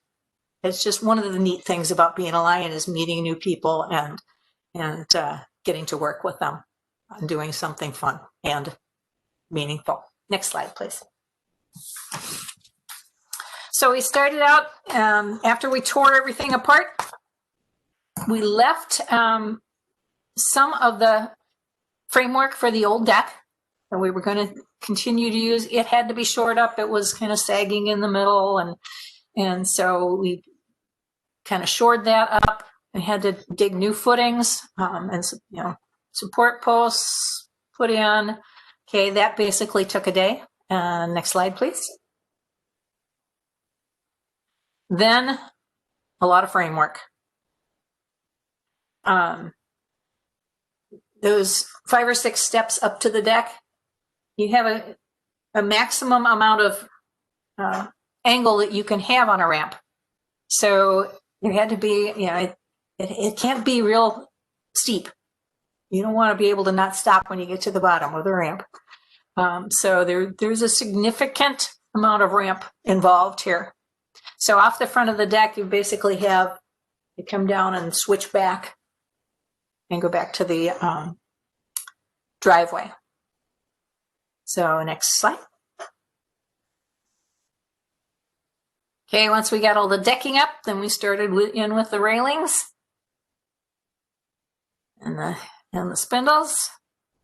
It's just one of the neat things about being a Lion is meeting new people and getting to work with them on doing something fun and meaningful. Next slide, please. So we started out, after we tore everything apart, we left some of the framework for the old deck that we were going to continue to use. It had to be shored up. It was kind of sagging in the middle. And so we kind of shored that up and had to dig new footings and support posts put in. Okay, that basically took a day. Next slide, please. Then a lot of framework. Those 5 or 6 steps up to the deck, you have a maximum amount of angle that you can have on a ramp. So there had to be, it can't be real steep. You don't want to be able to not stop when you get to the bottom of the ramp. So there's a significant amount of ramp involved here. So off the front of the deck, you basically you come down and switch back and go back to the driveway. So next slide. Okay, once we got all the decking up, then we started in with the railings and the spindles.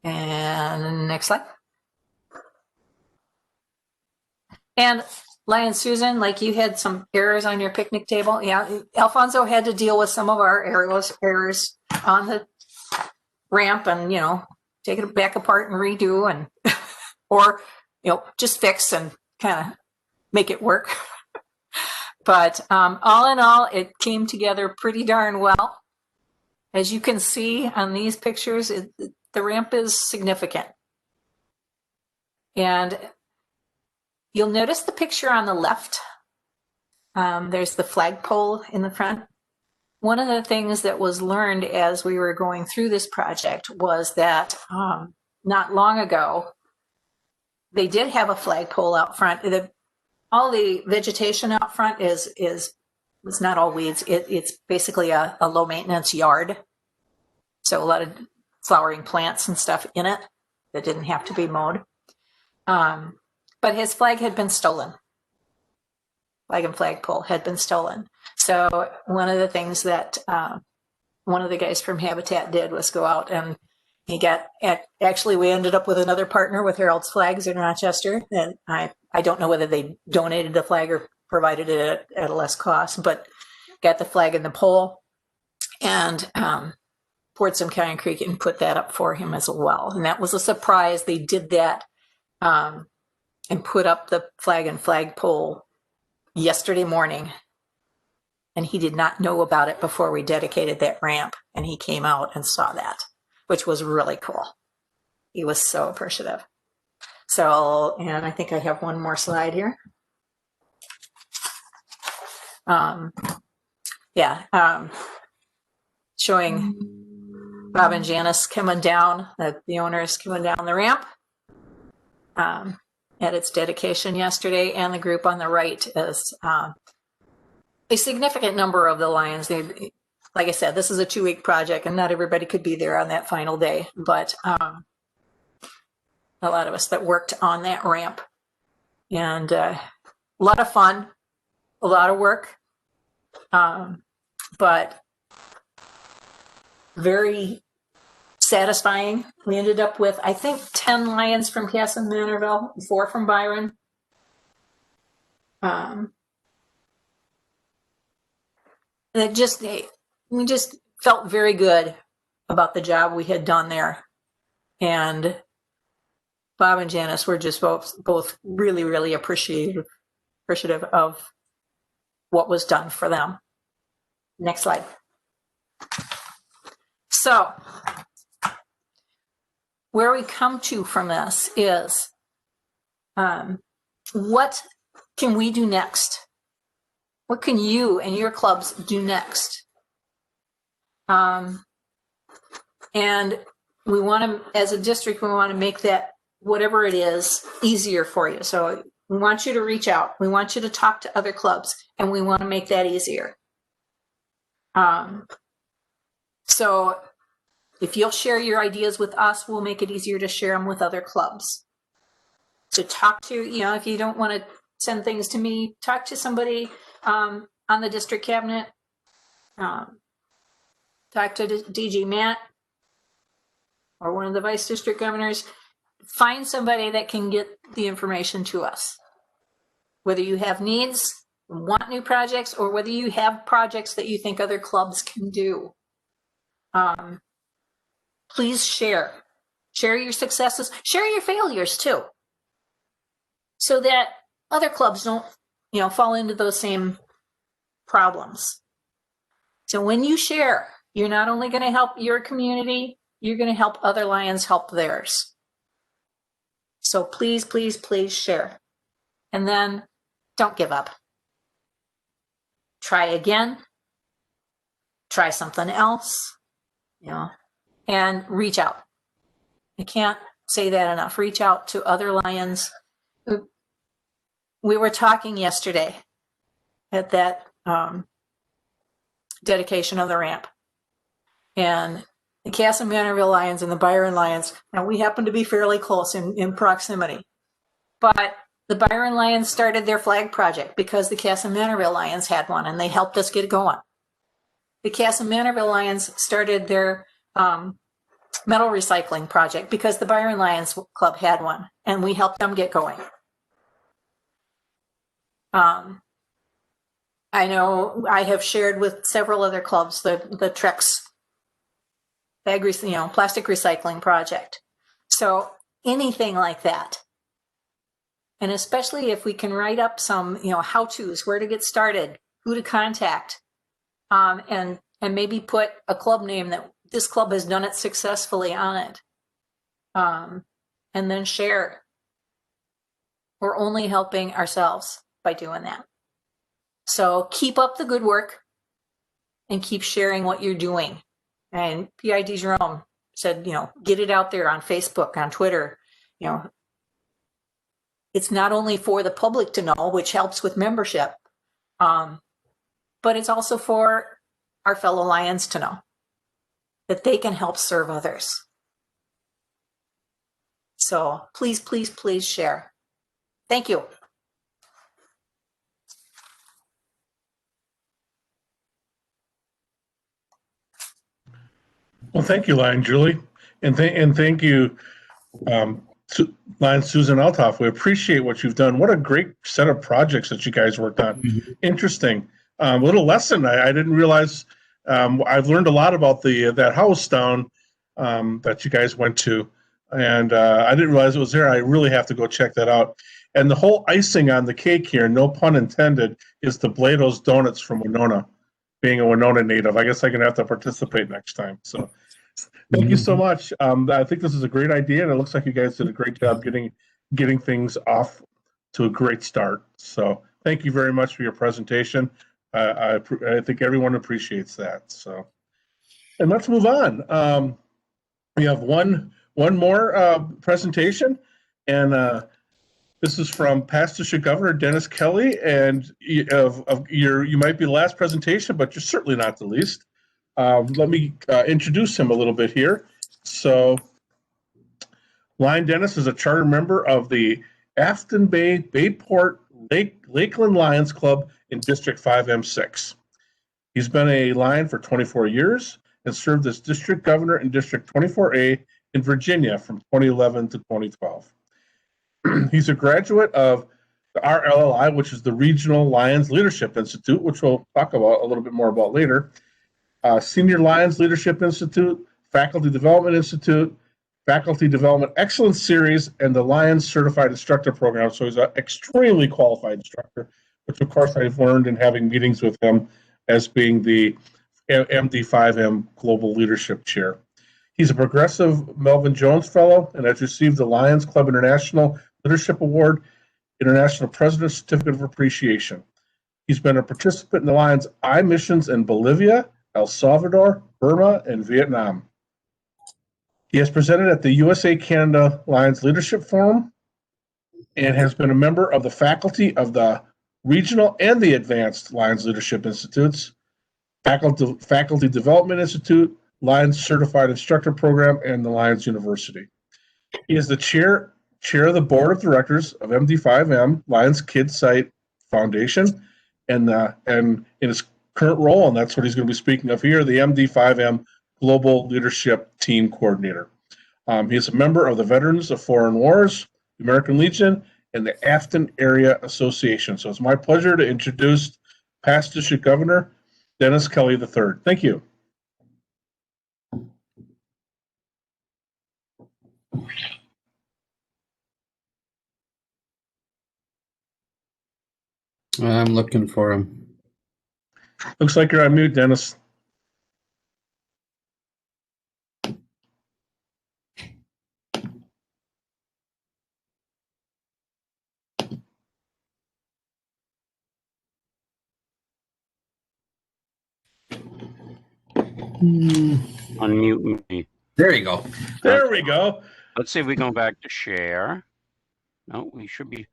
And next slide. And Lion Susan, like you had some errors on your picnic table. Yeah, Alfonso had to deal with some of our errors on the ramp and, take it back apart and redo and, or, just fix and kind of make it work. But all in all, it came together pretty darn well. As you can see on these pictures, the ramp is significant. And you'll notice the picture on the left. There's the flagpole in the front. One of the things that was learned as we were going through this project was that not long ago, they did have a flagpole out front. All the vegetation out front it's not all weeds. It's basically a low maintenance yard. So a lot of flowering plants and stuff in it that didn't have to be mowed. But his flag had been stolen. Flag and flagpole had been stolen. So one of the things that one of the guys from Habitat did was go out and actually we ended up with another partner with Harold's Flags in Rochester. And I don't know whether they donated the flag or provided it at a less cost, but got the flag and the pole and poured some concrete and put that up for him as well. And that was a surprise. They did that and put up the flag and flagpole yesterday morning. And he did not know about it before we dedicated that ramp. And he came out and saw that, which was really cool. He was so appreciative. So, and I think I have one more slide here. Showing Bob and Janice coming down, the owners coming down the ramp at its dedication yesterday, and the group on the right is a significant number of the Lions. Like I said, this is a 2-week project, and not everybody could be there on that final day, but a lot of us that worked on that ramp, and a lot of fun, a lot of work, but very satisfying. We ended up with, I think, 10 lions from Cass and Manorville, 4 from Byron. We just felt very good about the job we had done there. And Bob and Janice were just both really, really appreciative of what was done for them. Next slide. So, where we come to from this is, what can we do next? What can you and your clubs do next? And we want to, as a district, we want to make that, whatever it is, easier for you. So we want you to reach out. We want you to talk to other clubs, and we want to make that easier. So if you'll share your ideas with us, we'll make it easier to share them with other clubs. So talk to, if you don't want to send things to me, talk to somebody on the district cabinet. Talk to DG Matt or one of the vice district governors. Find somebody that can get the information to us. Whether you have needs, want new projects, or whether you have projects that you think other clubs can do. Please share your successes, share your failures too, so that other clubs don't, fall into those same problems. So when you share, you're not only going to help your community, you're going to help other Lions help theirs. So please, please, please share. And then don't give up. Try again. Try something else, and reach out. I can't say that enough. Reach out to other Lions. We were talking yesterday at that dedication of the ramp. And the Cass and Manorville Lions and the Byron Lions, now we happen to be fairly close in proximity. But the Byron Lions started their flag project because the Cass and Manorville Lions had one, and they helped us get it going. The Cass and Manorville Lions started their metal recycling project because the Byron Lions Club had one, and we helped them get going. I know I have shared with several other clubs the Trex bag, plastic recycling project. So anything like that. And especially if we can write up some, how-tos, where to get started, who to contact, and maybe put a club name that this club has done it successfully on it, and then share. We're only helping ourselves by doing that. So keep up the good work and keep sharing what you're doing. And PID Jerome said, get it out there on Facebook, on Twitter. It's not only for the public to know, which helps with membership, but it's also for our fellow Lions to know that they can help serve others. So please, please, please share. Thank you. Well, thank you, Lion Julie, and thank you, Lion Susan Althoff. We appreciate what you've done. What a great set of projects that you guys worked on. Mm-hmm. Interesting. Little lesson. I didn't realize. I've learned a lot about that house down that you guys went to, and I didn't realize it was there. I really have to go check that out. And the whole icing on the cake here, no pun intended, is the Blado's Donuts from Winona. Being a Winona native, I guess I'm going to have to participate next time. So thank you so much. I think this is a great idea, and it looks like you guys did a great job getting things off to a great start. So thank you very much for your presentation. I think everyone appreciates that. So, and let's move on. We have one more presentation, and this is from past District Governor Dennis Kelly, and you might be the last presentation, but you're certainly not the least. Let me introduce him a little bit here. So, Lion Dennis is a charter member of the Afton Bay Bayport Lakeland Lions Club in District 5M6. He's been a Lion for 24 years and served as district governor in District 24A in Virginia from 2011 to 2012. He's a graduate of the RLLI, which is the Regional Lions Leadership Institute, which we'll talk about a little bit more about later. Senior Lions Leadership Institute, Faculty Development Institute, Faculty Development Excellence Series, and the Lions Certified Instructor Program. So he's an extremely qualified instructor, which of course I've learned in having meetings with him as being the MD5M Global Leadership Chair. He's a Progressive Melvin Jones Fellow and has received the Lions Club International Leadership Award, International President's Certificate of Appreciation. He's been a participant in the Lions I missions in Bolivia, El Salvador, Burma, and Vietnam. He has presented at the USA-Canada Lions Leadership Forum and has been a member of the faculty of the Regional and the Advanced Lions Leadership Institutes, Faculty Development Institute, Lions Certified Instructor Program, and the Lions University. He is the chair of the board of directors of MD5M Lions Kids Site Foundation, and in his current role, and that's what he's going to be speaking of here, the MD5M Global Leadership Team Coordinator. He is a member of the Veterans of Foreign Wars, the American Legion, and the Afton Area Association. So it's my pleasure to introduce past District Governor Dennis Kelly III. Thank you. I'm looking for him. Looks like you're on mute, Dennis. Unmute me. There you go. There we go. Let's see if we go back to share. No, we should be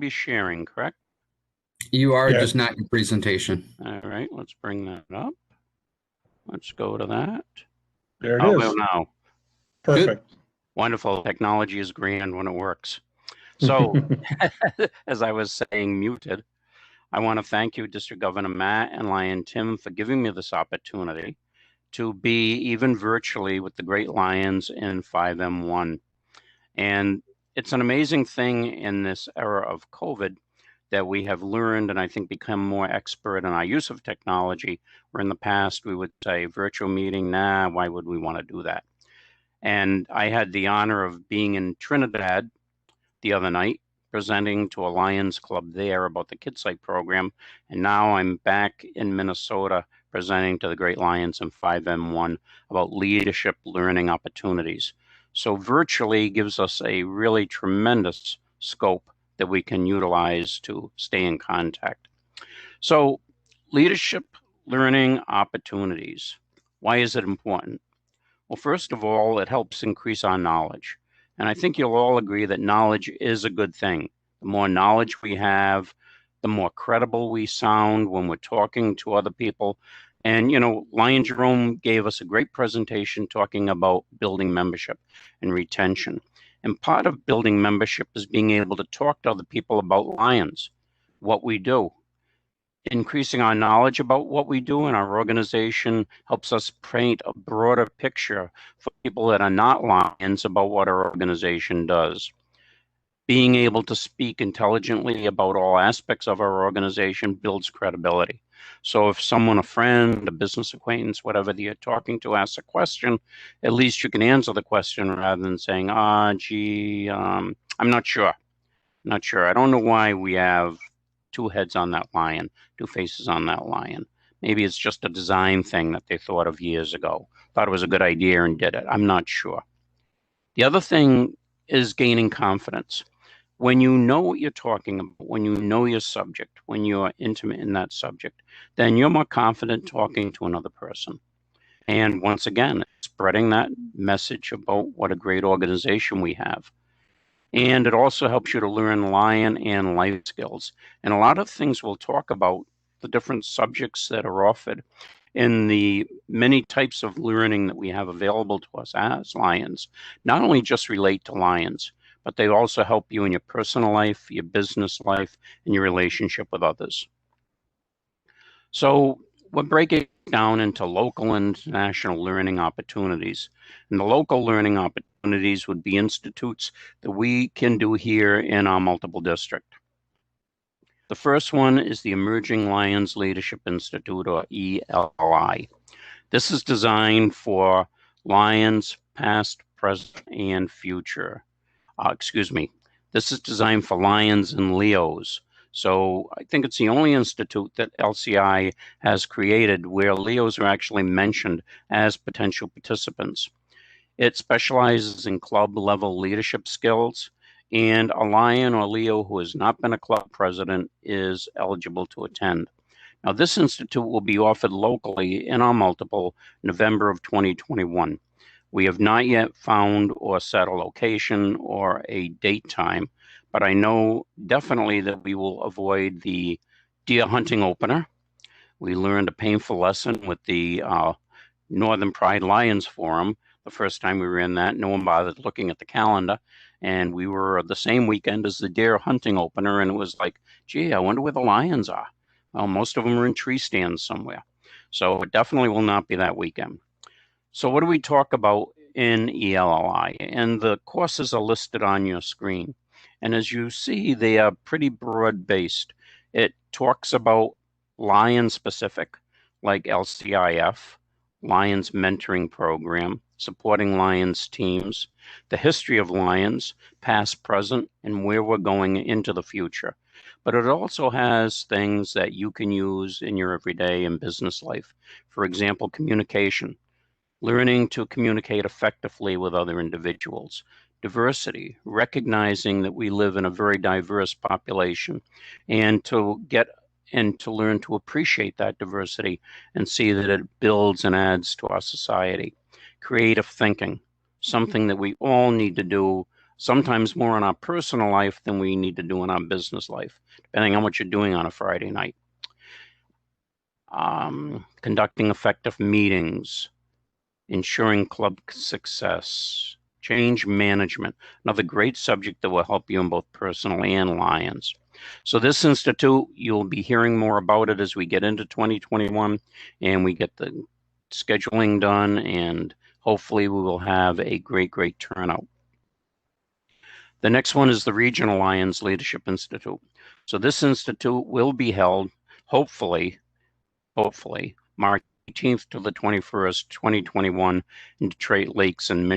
sharing, correct? You are Yeah. just not your presentation. All right, let's bring that up. Let's go to that. There it Oh, is. well, now. Perfect. Wonderful. Technology is grand when it works. So, as I was saying, muted, I want to thank you, District Governor Matt and Lion Tim, for giving me this opportunity to be even virtually with the Great Lions in 5M1. And it's an amazing thing in this era of COVID that we have learned and I think become more expert in our use of technology, where in the past we would say virtual meeting, nah, why would we want to do that? And I had the honor of being in Trinidad the other night, presenting to a Lions Club there about the Kids Site program. And now I'm back in Minnesota presenting to the Great Lions in 5M1 about leadership learning opportunities. So virtually gives us a really tremendous scope that we can utilize to stay in contact. So leadership learning opportunities. Why is it important? Well, first of all, it helps increase our knowledge. And I think you'll all agree that knowledge is a good thing. The more knowledge we have, the more credible we sound when we're talking to other people. And, you know, Lion Jerome gave us a great presentation talking about building membership and retention. And part of building membership is being able to talk to other people about Lions, what we do. Increasing our knowledge about what we do in our organization helps us paint a broader picture for people that are not Lions about what our organization does. Being able to speak intelligently about all aspects of our organization builds credibility. So if someone, a friend, a business acquaintance, whatever you're talking to, asks a question, at least you can answer the question rather than saying, I'm not sure. Not sure. I don't know why we have two heads on that lion, two faces on that lion. Maybe it's just a design thing that they thought of years ago. Thought it was a good idea and did it. I'm not sure. The other thing is gaining confidence. When you know what you're talking about, when you know your subject, when you're intimate in that subject, then you're more confident talking to another person. And once again, spreading that message about what a great organization we have. And it also helps you to learn Lion and life skills. And a lot of things we'll talk about, the different subjects that are offered in the many types of learning that we have available to us as Lions, not only just relate to Lions, but they also help you in your personal life, your business life, and your relationship with others. So we're breaking down into local and international learning opportunities. And the local learning opportunities would be institutes that we can do here in our multiple district. The first one is the Emerging Lions Leadership Institute, or ELI. This is designed for Lions past, present, and future. This is designed for Lions and Leos. So I think it's the only institute that LCI has created where Leos are actually mentioned as potential participants. It specializes in club level leadership skills, and a Lion or Leo who has not been a club president is eligible to attend. Now, this institute will be offered locally in our multiple November of 2021. We have not yet found or set a location or a date time, but I know definitely that we will avoid the deer hunting opener. We learned a painful lesson with the Northern Pride Lions Forum. The first time we ran that, no one bothered looking at the calendar, and we were the same weekend as the deer hunting opener, and it was like, gee, I wonder where the lions are. Well, most of them are in tree stands somewhere. So it definitely will not be that weekend. So what do we talk about in ELLI? And the courses are listed on your screen. And as you see, they are pretty broad-based. It talks about Lion specific, like LCIF, Lions mentoring program, supporting Lions teams, the history of Lions, past, present, and where we're going into the future. But it also has things that you can use in your everyday and business life. For example, communication, learning to communicate effectively with other individuals, diversity, recognizing that we live in a very diverse population, and to learn to appreciate that diversity and see that it builds and adds to our society. Creative thinking, something that we all need to do, sometimes more in our personal life than we need to do in our business life, depending on what you're doing on a Friday night. Conducting effective meetings, ensuring club success, change management, another great subject that will help you in both personal and Lions. So this institute, you'll be hearing more about it as we get into 2021 and we get the scheduling done, and hopefully we will have a great turnout. The next one is the Regional Lions Leadership Institute. So this institute will be held, hopefully, March 18th to the 21st, 2021 in Detroit Lakes in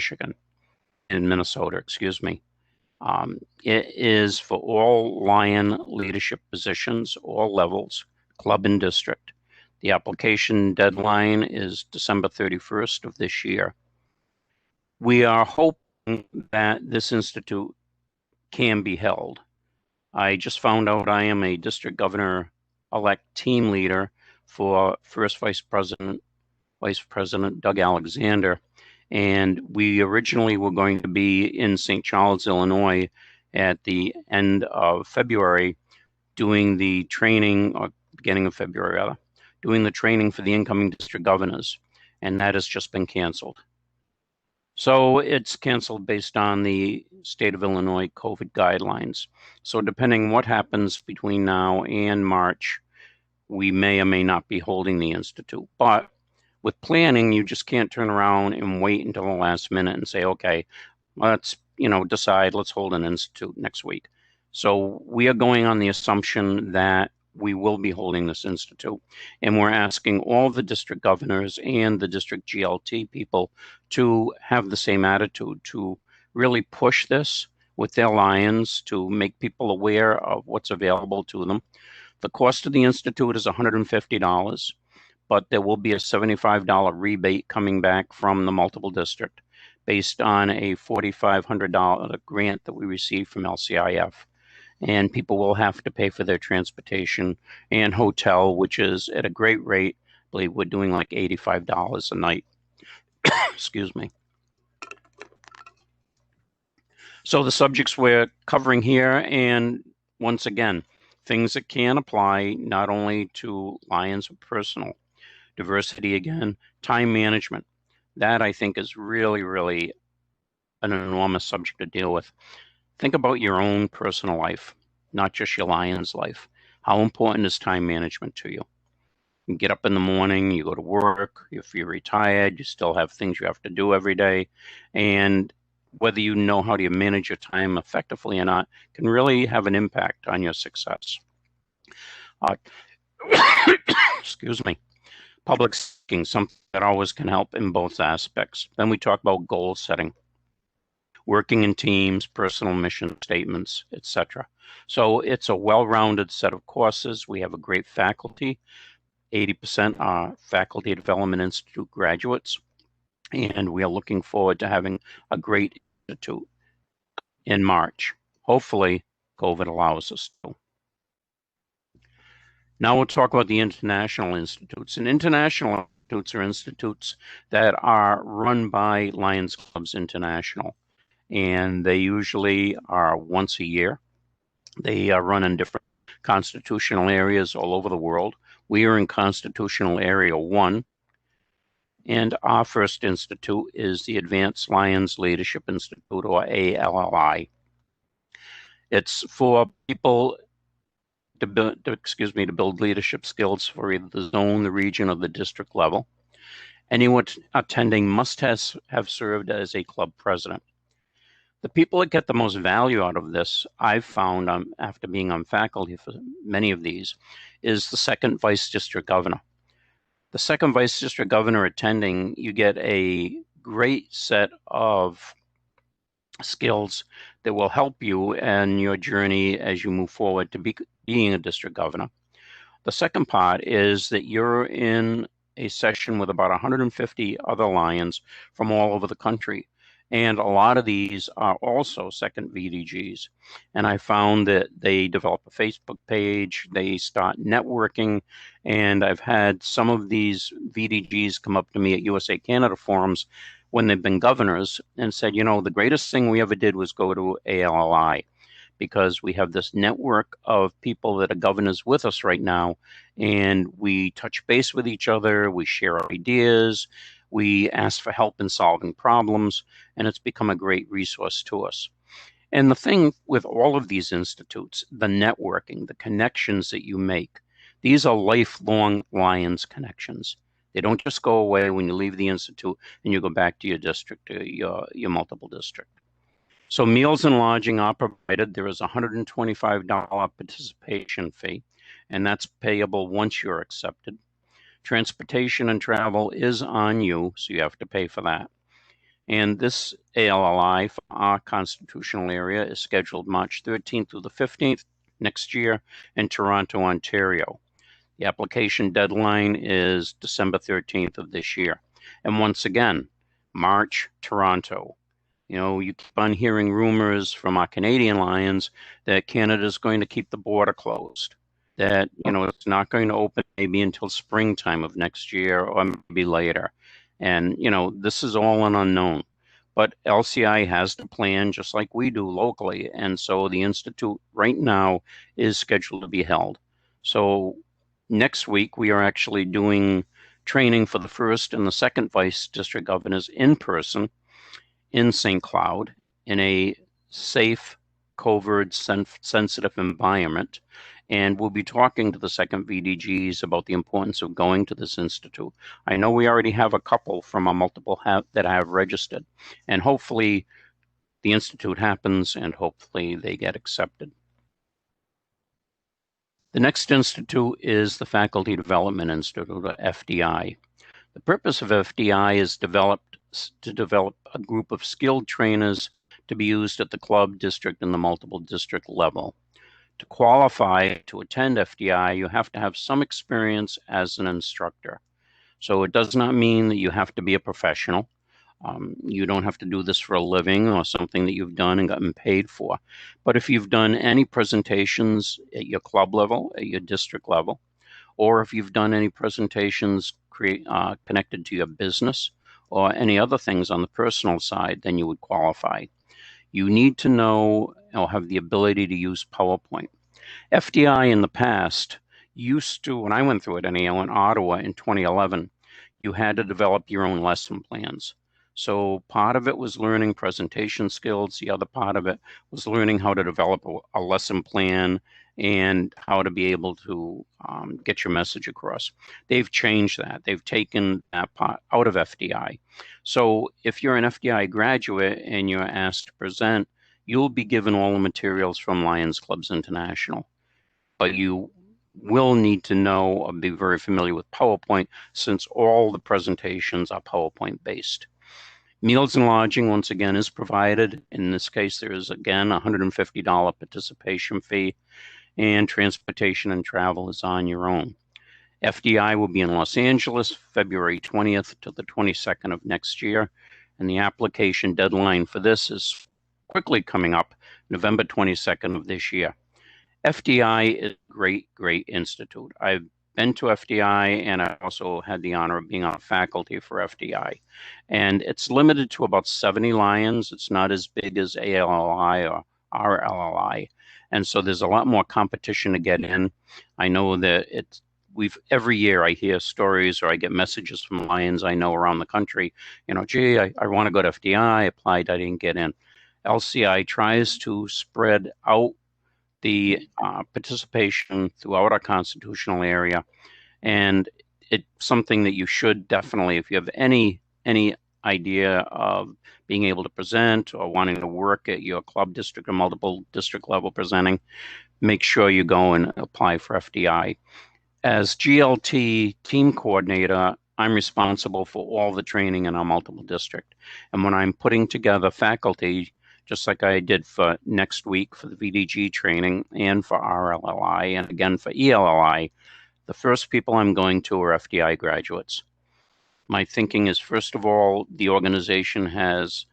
Minnesota, excuse me. It is for all Lion leadership positions, all levels, club and district. The application deadline is December 31st of this year. We are hoping that this institute can be held. I just found out I am a district governor-elect team leader for first Vice President Doug Alexander. And we originally were going to be in St. Charles, Illinois at the end of February doing the training, or beginning of February rather, doing the training for the incoming district governors. And that has just been canceled. So it's canceled based on the state of Illinois COVID guidelines. So depending what happens between now and March, we may or may not be holding the institute. But with planning, you just can't turn around and wait until the last minute and say, okay, let's decide, let's hold an institute next week. So we are going on the assumption that we will be holding this institute, and we're asking all the district governors and the district GLT people to have the same attitude, to really push this with their Lions, to make people aware of what's available to them. The cost of the institute is $150, but there will be a $75 rebate coming back from the multiple district based on a $4,500 grant that we received from LCIF. And people will have to pay for their transportation and hotel, which is at a great rate. I believe we're doing like $85 a night. Excuse me. So the subjects we're covering here, and once again, things that can apply not only to Lions but personal. Diversity again, time management. That I think is really an enormous subject to deal with. Think about your own personal life, not just your Lions life. How important is time management to you? You get up in the morning, you go to work. If you're retired, you still have things you have to do every day. And whether you know how to manage your time effectively or not can really have an impact on your success. Excuse me. Public speaking, something that always can help in both aspects. Then we talk about goal setting, working in teams, personal mission statements, etc. So it's a well-rounded set of courses. We have a great faculty. 80% are Faculty Development Institute graduates, and we are looking forward to having a great institute in March. Hopefully, COVID allows us to. Now we'll talk about the international institutes. And international institutes are institutes that are run by Lions Clubs International, and they usually are once a year. They run in different constitutional areas all over the world. We are in Constitutional Area 1, and our first institute is the Advanced Lions Leadership Institute, or ALLI. It's for people to build leadership skills for either the zone, the region, or the district level. Anyone attending must have served as a club president. The people that get the most value out of this, I've found after being on faculty for many of these, is the second vice district governor. The second vice district governor attending, you get a great set of skills that will help you in your journey as you move forward to being a district governor. The second part is that you're in a session with about 150 other Lions from all over the country. And a lot of these are also second VDGs. And I found that they develop a Facebook page, they start networking, and I've had some of these VDGs come up to me at USA Canada forums when they've been governors and said, you know, the greatest thing we ever did was go to ALLI, because we have this network of people that are governors with us right now, and we touch base with each other, we share ideas, we ask for help in solving problems, and it's become a great resource to us. And the thing with all of these institutes, the networking, the connections that you make, these are lifelong Lions connections. They don't just go away when you leave the institute and you go back to your district, your multiple district. So meals and lodging are provided. There is a $125 participation fee, and that's payable once you're accepted. Transportation and travel is on you, so you have to pay for that. And this ALLI for our constitutional area is scheduled March 13th through the 15th next year in Toronto, Ontario. The application deadline is December 13th of this year. And once again, March, Toronto. You know, you keep on hearing rumors from our Canadian Lions that Canada is going to keep the border closed, that, you know, it's not going to open maybe until springtime of next year or maybe later. And, you know, this is all an unknown. But LCI has the plan just like we do locally. And so the Institute right now is scheduled to be held. So next week, we are actually doing training for the first and the second vice district governors in person in St. Cloud in a safe, covert, sensitive environment. And we'll be talking to the second VDGs about the importance of going to this institute. I know we already have a couple from our multiple that have registered, and hopefully the institute happens and hopefully they get accepted. The next institute is the Faculty Development Institute, or FDI. The purpose of FDI is to develop a group of skilled trainers to be used at the club, district, and the multiple district level. To qualify to attend FDI, you have to have some experience as an instructor. So it does not mean that you have to be a professional. You don't have to do this for a living or something that you've done and gotten paid for. But if you've done any presentations at your club level, at your district level, or if you've done any presentations connected to your business or any other things on the personal side, then you would qualify. You need to know or have the ability to use PowerPoint. FDI in the past used to, when I went through it in Ottawa in 2011, you had to develop your own lesson plans. So part of it was learning presentation skills. The other part of it was learning how to develop a lesson plan and how to be able to get your message across. They've changed that. They've taken that part out of FDI. So if you're an FDI graduate and you're asked to present, you'll be given all the materials from Lions Clubs International. But you will need to know or be very familiar with PowerPoint, since all the presentations are PowerPoint based. Meals and lodging, once again, is provided. In this case, there is, again, a $150 participation fee, and transportation and travel is on your own. FDI will be in Los Angeles, February 20th to the 22nd of next year, and the application deadline for this is quickly coming up, November 22nd of this year. FDI is a great institute. I've been to FDI, and I also had the honor of being on faculty for FDI. And it's limited to about 70 Lions. It's not as big as ALLI or RLLI. And so there's a lot more competition to get in. I know that every year I hear stories or I get messages from Lions I know around the country, gee, I want to go to FDI, I applied, I didn't get in. LCI tries to spread out the participation throughout our constitutional area, and it's something that you should definitely, if you have any idea of being able to present or wanting to work at your club district or multiple district level presenting, make sure you go and apply for FDI. As GLT team coordinator, I'm responsible for all the training in our multiple district, and when I'm putting together faculty, just like I did for next week for the PDG training and for RLLI and again for ELLI, the first people I'm going to are FDI graduates. My thinking is, first of all, the organization has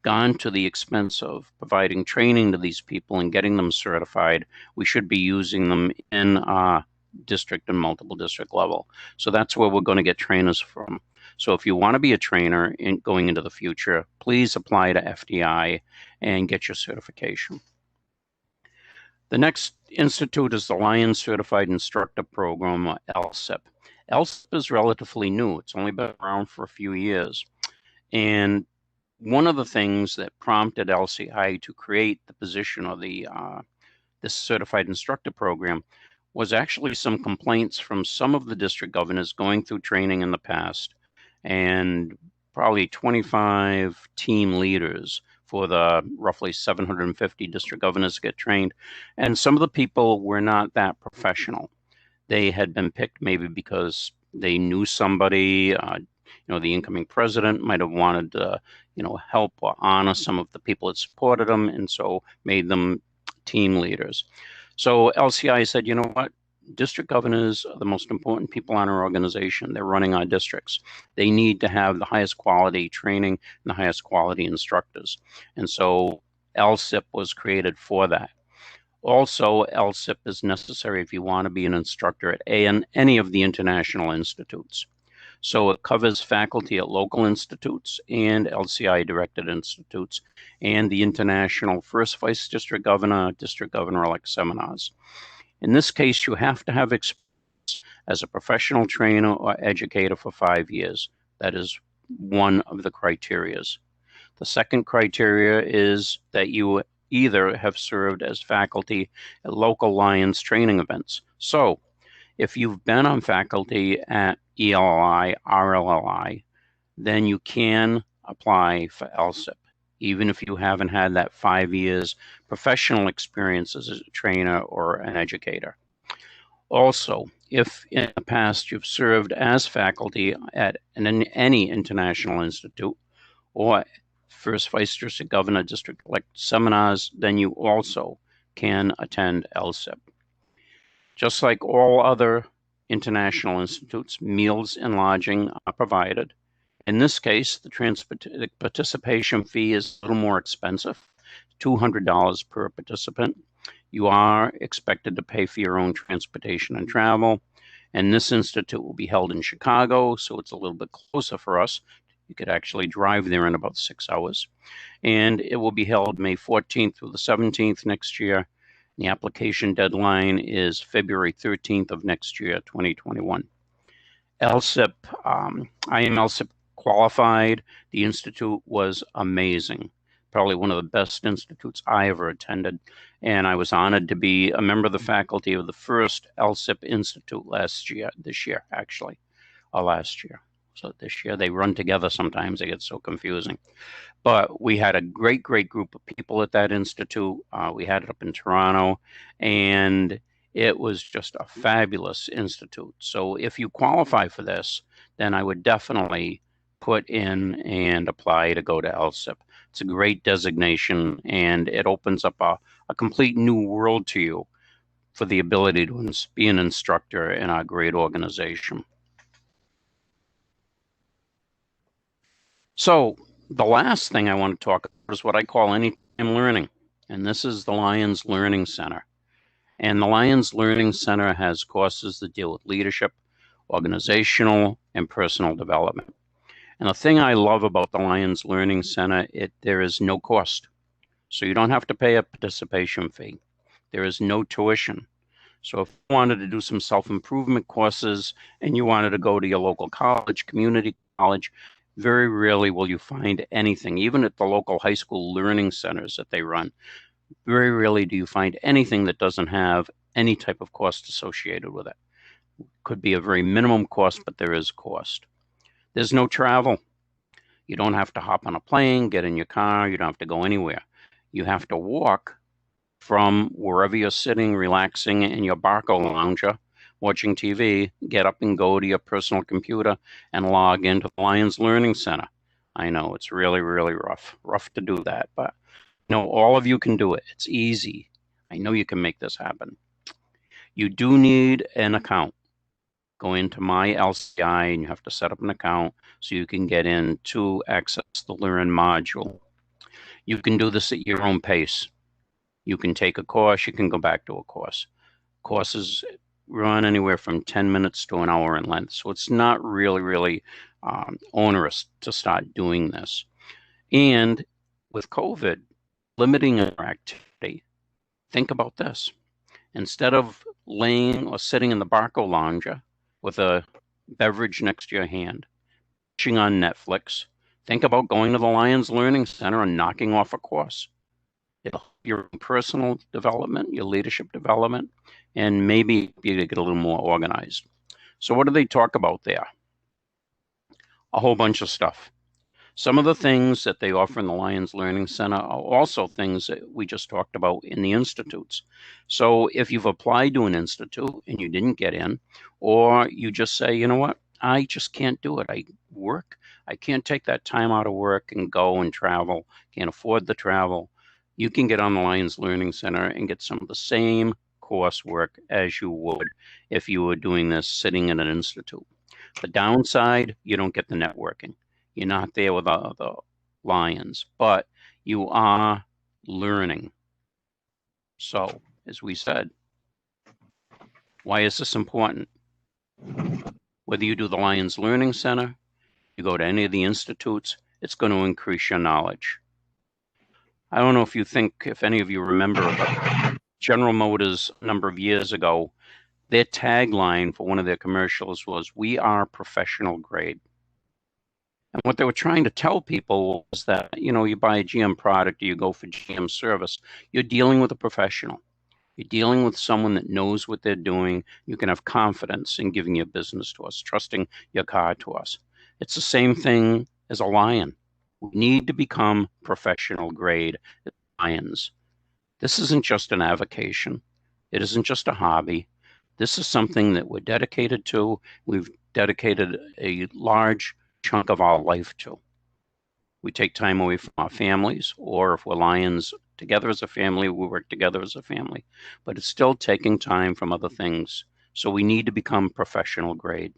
gone to the expense of providing training to these people and getting them certified. We should be using them in our district and multiple district level. So that's where we're going to get trainers from. So if you want to be a trainer going into the future, please apply to FDI and get your certification. The next institute is the Lions Certified Instructor Program, or LCIP. LCIP is relatively new. It's only been around for a few years. And one of the things that prompted LCI to create the position of this Certified Instructor Program was actually some complaints from some of the district governors going through training in the past, and probably 25 team leaders for the roughly 750 district governors get trained. And some of the people were not that professional. They had been picked maybe because they knew somebody, the incoming president might have wanted to, help or honor some of the people that supported them, and so made them team leaders. So LCI said, you know what? District governors are the most important people on our organization. They're running our districts. They need to have the highest quality training and the highest quality instructors. And so LCIP was created for that. Also, LCIP is necessary if you want to be an instructor at any of the international institutes. So it covers faculty at local institutes and LCI-directed institutes, and the international first vice district governor-elect seminars. In this case, you have to have experience as a professional trainer or educator for 5 years. That is one of the criterias. The second criteria is that you either have served as faculty at local Lions training events. So if you've been on faculty at ELLI, RLLI, then you can apply for LCIP, even if you haven't had that 5 years professional experience as a trainer or an educator. Also, if in the past you've served as faculty at any international institute or first vice district governor district elect seminars, then you also can attend LCIP. Just like all other international institutes, meals and lodging are provided. In this case, the participation fee is a little more expensive, $200 per participant. You are expected to pay for your own transportation and travel. And this institute will be held in Chicago, so it's a little bit closer for us. You could actually drive there in about 6 hours. And it will be held May 14th through the 17th next year. The application deadline is February 13th of next year, 2021. LCIP, I am LCIP qualified. The institute was amazing. Probably one of the best institutes I ever attended. And I was honored to be a member of the faculty of the first LSIP Institute last year. So this year they run together sometimes. They get so confusing. But we had a great group of people at that institute. We had it up in Toronto, and it was just a fabulous institute. So if you qualify for this, then I would definitely put in and apply to go to LSIP. It's a great designation, and it opens up a complete new world to you for the ability to be an instructor in a great organization. So the last thing I want to talk about is what I call anytime learning, and this is the Lions Learning Center. And the Lions Learning Center has courses that deal with leadership, organizational, and personal development. And the thing I love about the Lions Learning Center, there is no cost. So you don't have to pay a participation fee. There is no tuition. So if you wanted to do some self-improvement courses and you wanted to go to your local college, community college, very rarely will you find anything, even at the local high school learning centers that they run. Very rarely do you find anything that doesn't have any type of cost associated with it. Could be a very minimum cost, but there is cost. There's no travel. You don't have to hop on a plane, get in your car. You don't have to go anywhere. You have to walk from wherever you're sitting, relaxing in your Barco lounger, watching TV, get up and go to your personal computer and log into the Lions Learning Center. I know it's really rough to do that, but no, all of you can do it. It's easy. I know you can make this happen. You do need an account. Go into My LCI and you have to set up an account so you can get in to access the Learn module. You can do this at your own pace. You can take a course, you can go back to a course. Courses run anywhere from 10 minutes to an hour in length. So it's not really onerous to start doing this. And with COVID, limiting your activity, think about this. Instead of laying or sitting in the Barco lounger with a beverage next to your hand, watching on Netflix, think about going to the Lions Learning Center and knocking off a course. It'll help your personal development, your leadership development, and maybe you get a little more organized. So what do they talk about there? A whole bunch of stuff. Some of the things that they offer in the Lions Learning Center are also things that we just talked about in the institutes. So if you've applied to an institute and you didn't get in, or you just say, you know what, I just can't do it. I can't take that time out of work and go and travel, can't afford the travel. You can get on the Lions Learning Center and get some of the same coursework as you would if you were doing this sitting in an institute. The downside, you don't get the networking. You're not there with the Lions, but you are learning. So, as we said, why is this important? Whether you do the Lions Learning Center, you go to any of the institutes, it's going to increase your knowledge. I don't know if any of you remember, but General Motors a number of years ago, their tagline for one of their commercials was, "We are professional grade." And what they were trying to tell people was that, you buy a GM product or you go for GM service, you're dealing with a professional. You're dealing with someone that knows what they're doing. You can have confidence in giving your business to us, trusting your car to us. It's the same thing as a Lion. We need to become professional grade as Lions. This isn't just an avocation. It isn't just a hobby. This is something that we're dedicated to. We've dedicated a large chunk of our life to. We take time away from our families, or if we're Lions together as a family, we work together as a family. But it's still taking time from other things. So we need to become professional grade.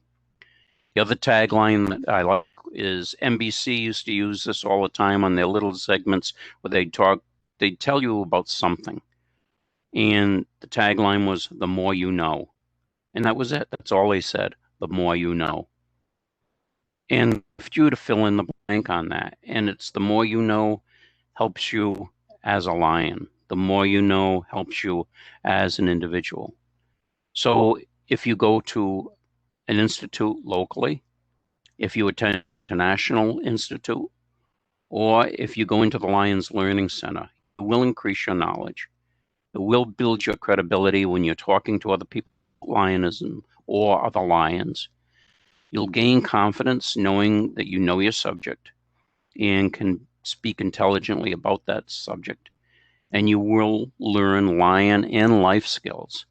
The other tagline that I like is NBC used to use this all the time on their little segments where they'd tell you about something. And the tagline was, "The more you know." And that was it. That's all they said, the more you know. And if you to fill in the blank on that, and it's the more you know helps you as a Lion. The more you know helps you as an individual. So if you go to an institute locally, if you attend International Institute, or if you go into the Lions Learning Center, it will increase your knowledge. It will build your credibility when you're talking to other people, Lionism or other lions. You'll gain confidence knowing that you know your subject and can speak intelligently about that subject. And you will learn lion and life skills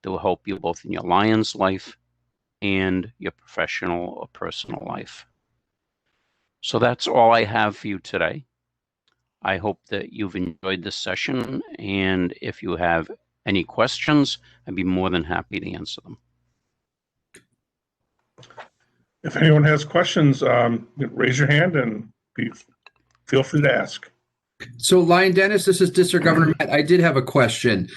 that will help you both in your lion's life and your professional or personal life. So that's all I have for you today. I hope that you've enjoyed this session, and if you have any questions, I'd be more than happy to answer them. If anyone has questions, raise your hand and feel free to ask. So, Lion Dennis, this is District Governor Matt. I did have a question.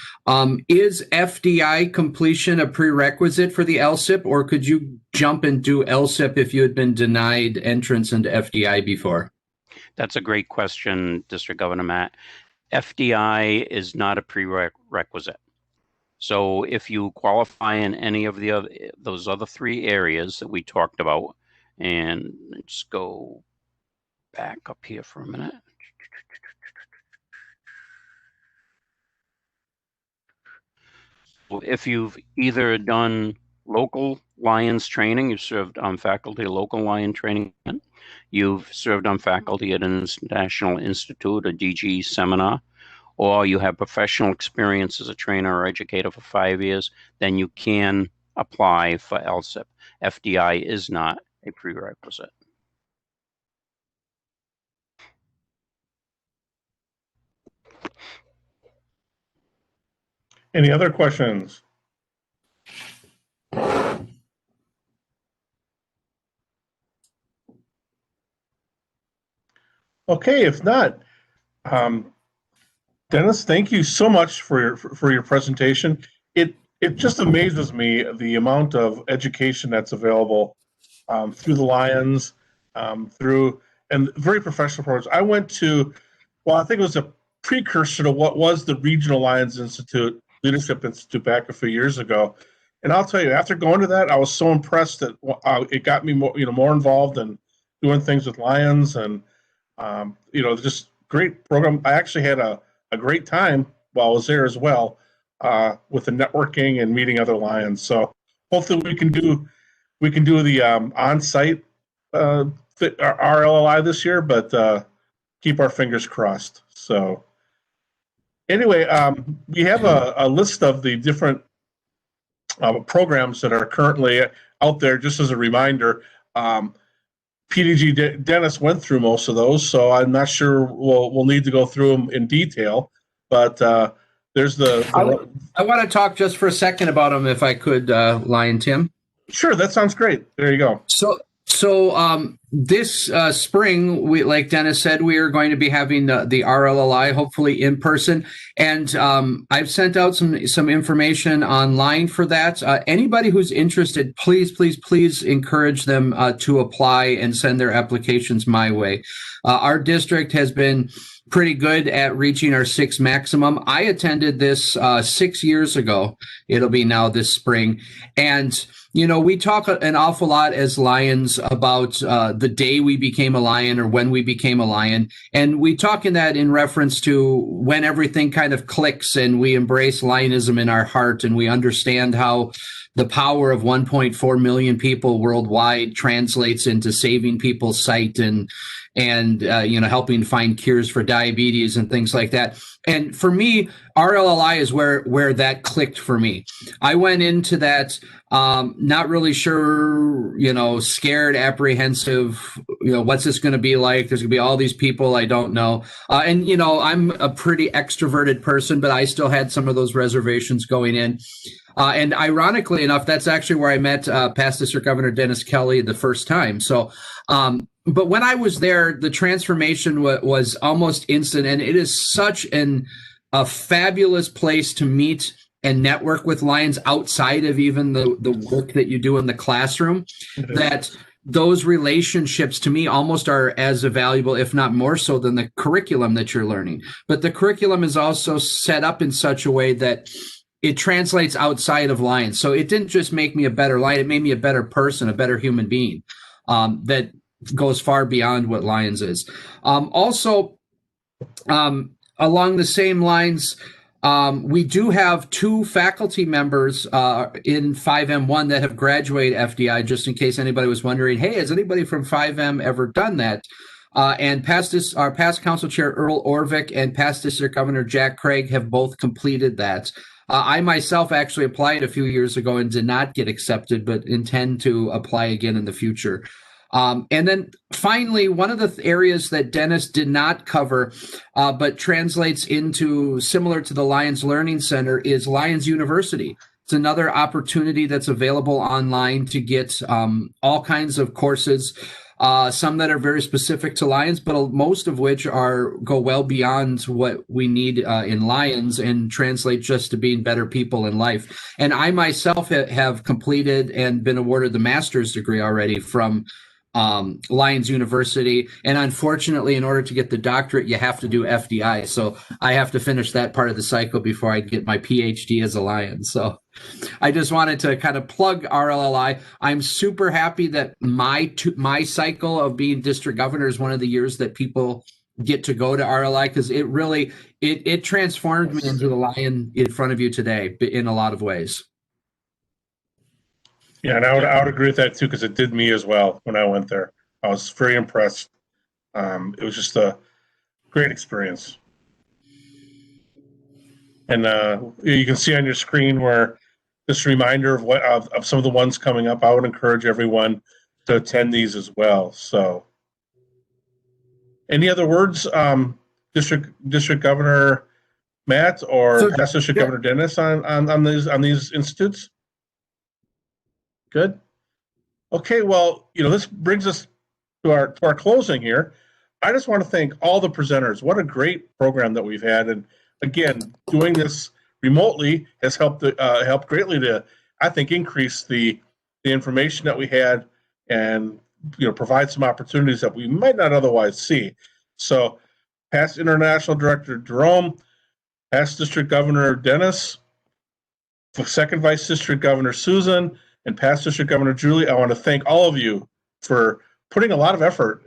Is FDI completion a prerequisite for the LSIP, or could you jump and do LSIP if you had been denied entrance into FDI before? That's a great question, District Governor Matt. FDI is not a prerequisite. So if you qualify in any of those other three areas that we talked about, and let's go back up here for a minute. If you've either done local Lions training, you've served on faculty local Lion training, you've served on faculty at an International Institute, a DG seminar, or you have professional experience as a trainer or educator for 5 years, then you can apply for LSIP. FDI is not a prerequisite. Any other questions? Okay, if not, Dennis, thank you so much for your presentation. It just amazes me the amount of education that's available through the Lions, and very professional programs. I went to, well, I think it was a precursor to what was the Regional Lions Institute, Leadership Institute back a few years ago. And I'll tell you, after going to that, I was so impressed that it got me more involved in doing things with Lions, and just great program. I actually had a great time while I was there as well, with the networking and meeting other Lions. So hopefully we can do the on-site RLLI this year, but keep our fingers crossed. So anyway, we have a list of the different programs that are currently out there. Just as a reminder, PDG Dennis went through most of those, so I'm not sure we'll need to go through them in detail. But there's I want to talk just for a second about them, if I could, Lion Tim. Sure, that sounds great. There you go. So this spring, like Dennis said, we are going to be having the RLLI, hopefully in person. And I've sent out some information online for that. Anybody who's interested, please encourage them to apply and send their applications my way. Our district has been pretty good at reaching our 6 maximum. I attended this 6 years ago. It'll be now this spring. And we talk an awful lot as Lions about the day we became a Lion or when we became a Lion. And we talk in reference to when everything kind of clicks and we embrace Lionism in our heart and we understand how the power of 1.4 million people worldwide translates into saving people's sight and helping find cures for diabetes and things like that. And for me, RLLI is where that clicked for me. I went into that not really sure, scared, apprehensive, what's this going to be like? There's going to be all these people I don't know. And I'm a pretty extroverted person, but I still had some of those reservations going in. And ironically enough, that's actually where I met past District Governor Dennis Kelly the first time. So, but when I was there, the transformation was almost instant, and it is such a fabulous place to meet and network with Lions outside of even the work that you do in the classroom, that those relationships to me almost are as valuable, if not more so, than the curriculum that you're learning. But the curriculum is also set up in such a way that it translates outside of Lions. So it didn't just make me a better Lion, it made me a better person, a better human being. That goes far beyond what Lions is. Also, along the same lines, we do have 2 faculty members in 5M1 that have graduated FDI, just in case anybody was wondering, hey, has anybody from 5M ever done that? And our past council chair, Earl Orvik, and past district governor, Jack Craig, have both completed that. I myself actually applied a few years ago and did not get accepted, but intend to apply again in the future. And then finally, one of the areas that Dennis did not cover, but translates into similar to the Lions Learning Center, is Lions University. It's another opportunity that's available online to get all kinds of courses, some that are very specific to Lions, but most of which go well beyond what we need in Lions and translate just to being better people in life. And I myself have completed and been awarded the master's degree already from Lions University. And unfortunately, in order to get the doctorate, you have to do FDI. So I have to finish that part of the cycle before I get my PhD as a Lion. So I just wanted to kind of plug RLLI. I'm super happy that my cycle of being district governor is one of the years that people get to go to RLI, because it really, it transformed me into the Lion in front of you today in a lot of ways. Yeah, and I would agree with that too, because it did me as well when I went there. I was very impressed. It was just a great experience. And you can see on your screen where this reminder of some of the ones coming up. I would encourage everyone to attend these as well. So, any other words, District Governor Matt or past District Governor Dennis on these institutes? Good. Okay, well, this brings us to our closing here. I just want to thank all the presenters. What a great program that we've had, and again, doing this remotely has helped greatly to, I think, increase the information that we had, and provide some opportunities that we might not otherwise see. So, past International Director Jerome, past District Governor Dennis, second Vice District Governor Susan, and past District Governor Julie, I want to thank all of you for putting a lot of effort.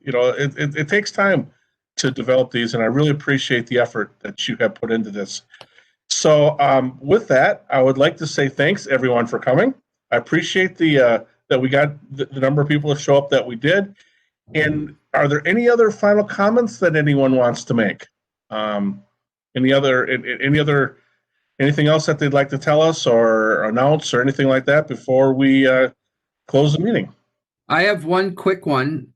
It takes time to develop these, and I really appreciate the effort that you have put into this. So with that, I would like to say thanks, everyone, for coming. I appreciate that we got the number of people to show up that we did. And are there any other final comments that anyone wants to make? Anything else that they'd like to tell us or announce or anything like that before we close the meeting? I have one quick one.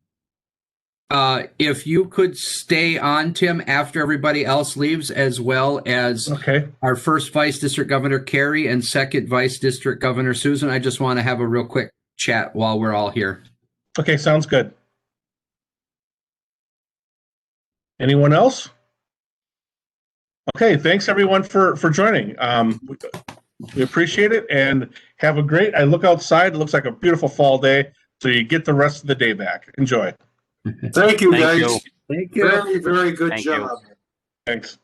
If you could stay on, Tim, after everybody else leaves, as well as our first Vice District Governor, Carrie, and second Vice District Governor, Susan. I just want to have a real quick chat while we're all here. Okay, sounds good. Anyone else? Okay, thanks everyone for joining. We appreciate it, and have a great, I look outside, it looks like a beautiful fall day, so you get the rest of the day back. Enjoy. Thank you, guys. Thank you. Very, very good job. Thanks.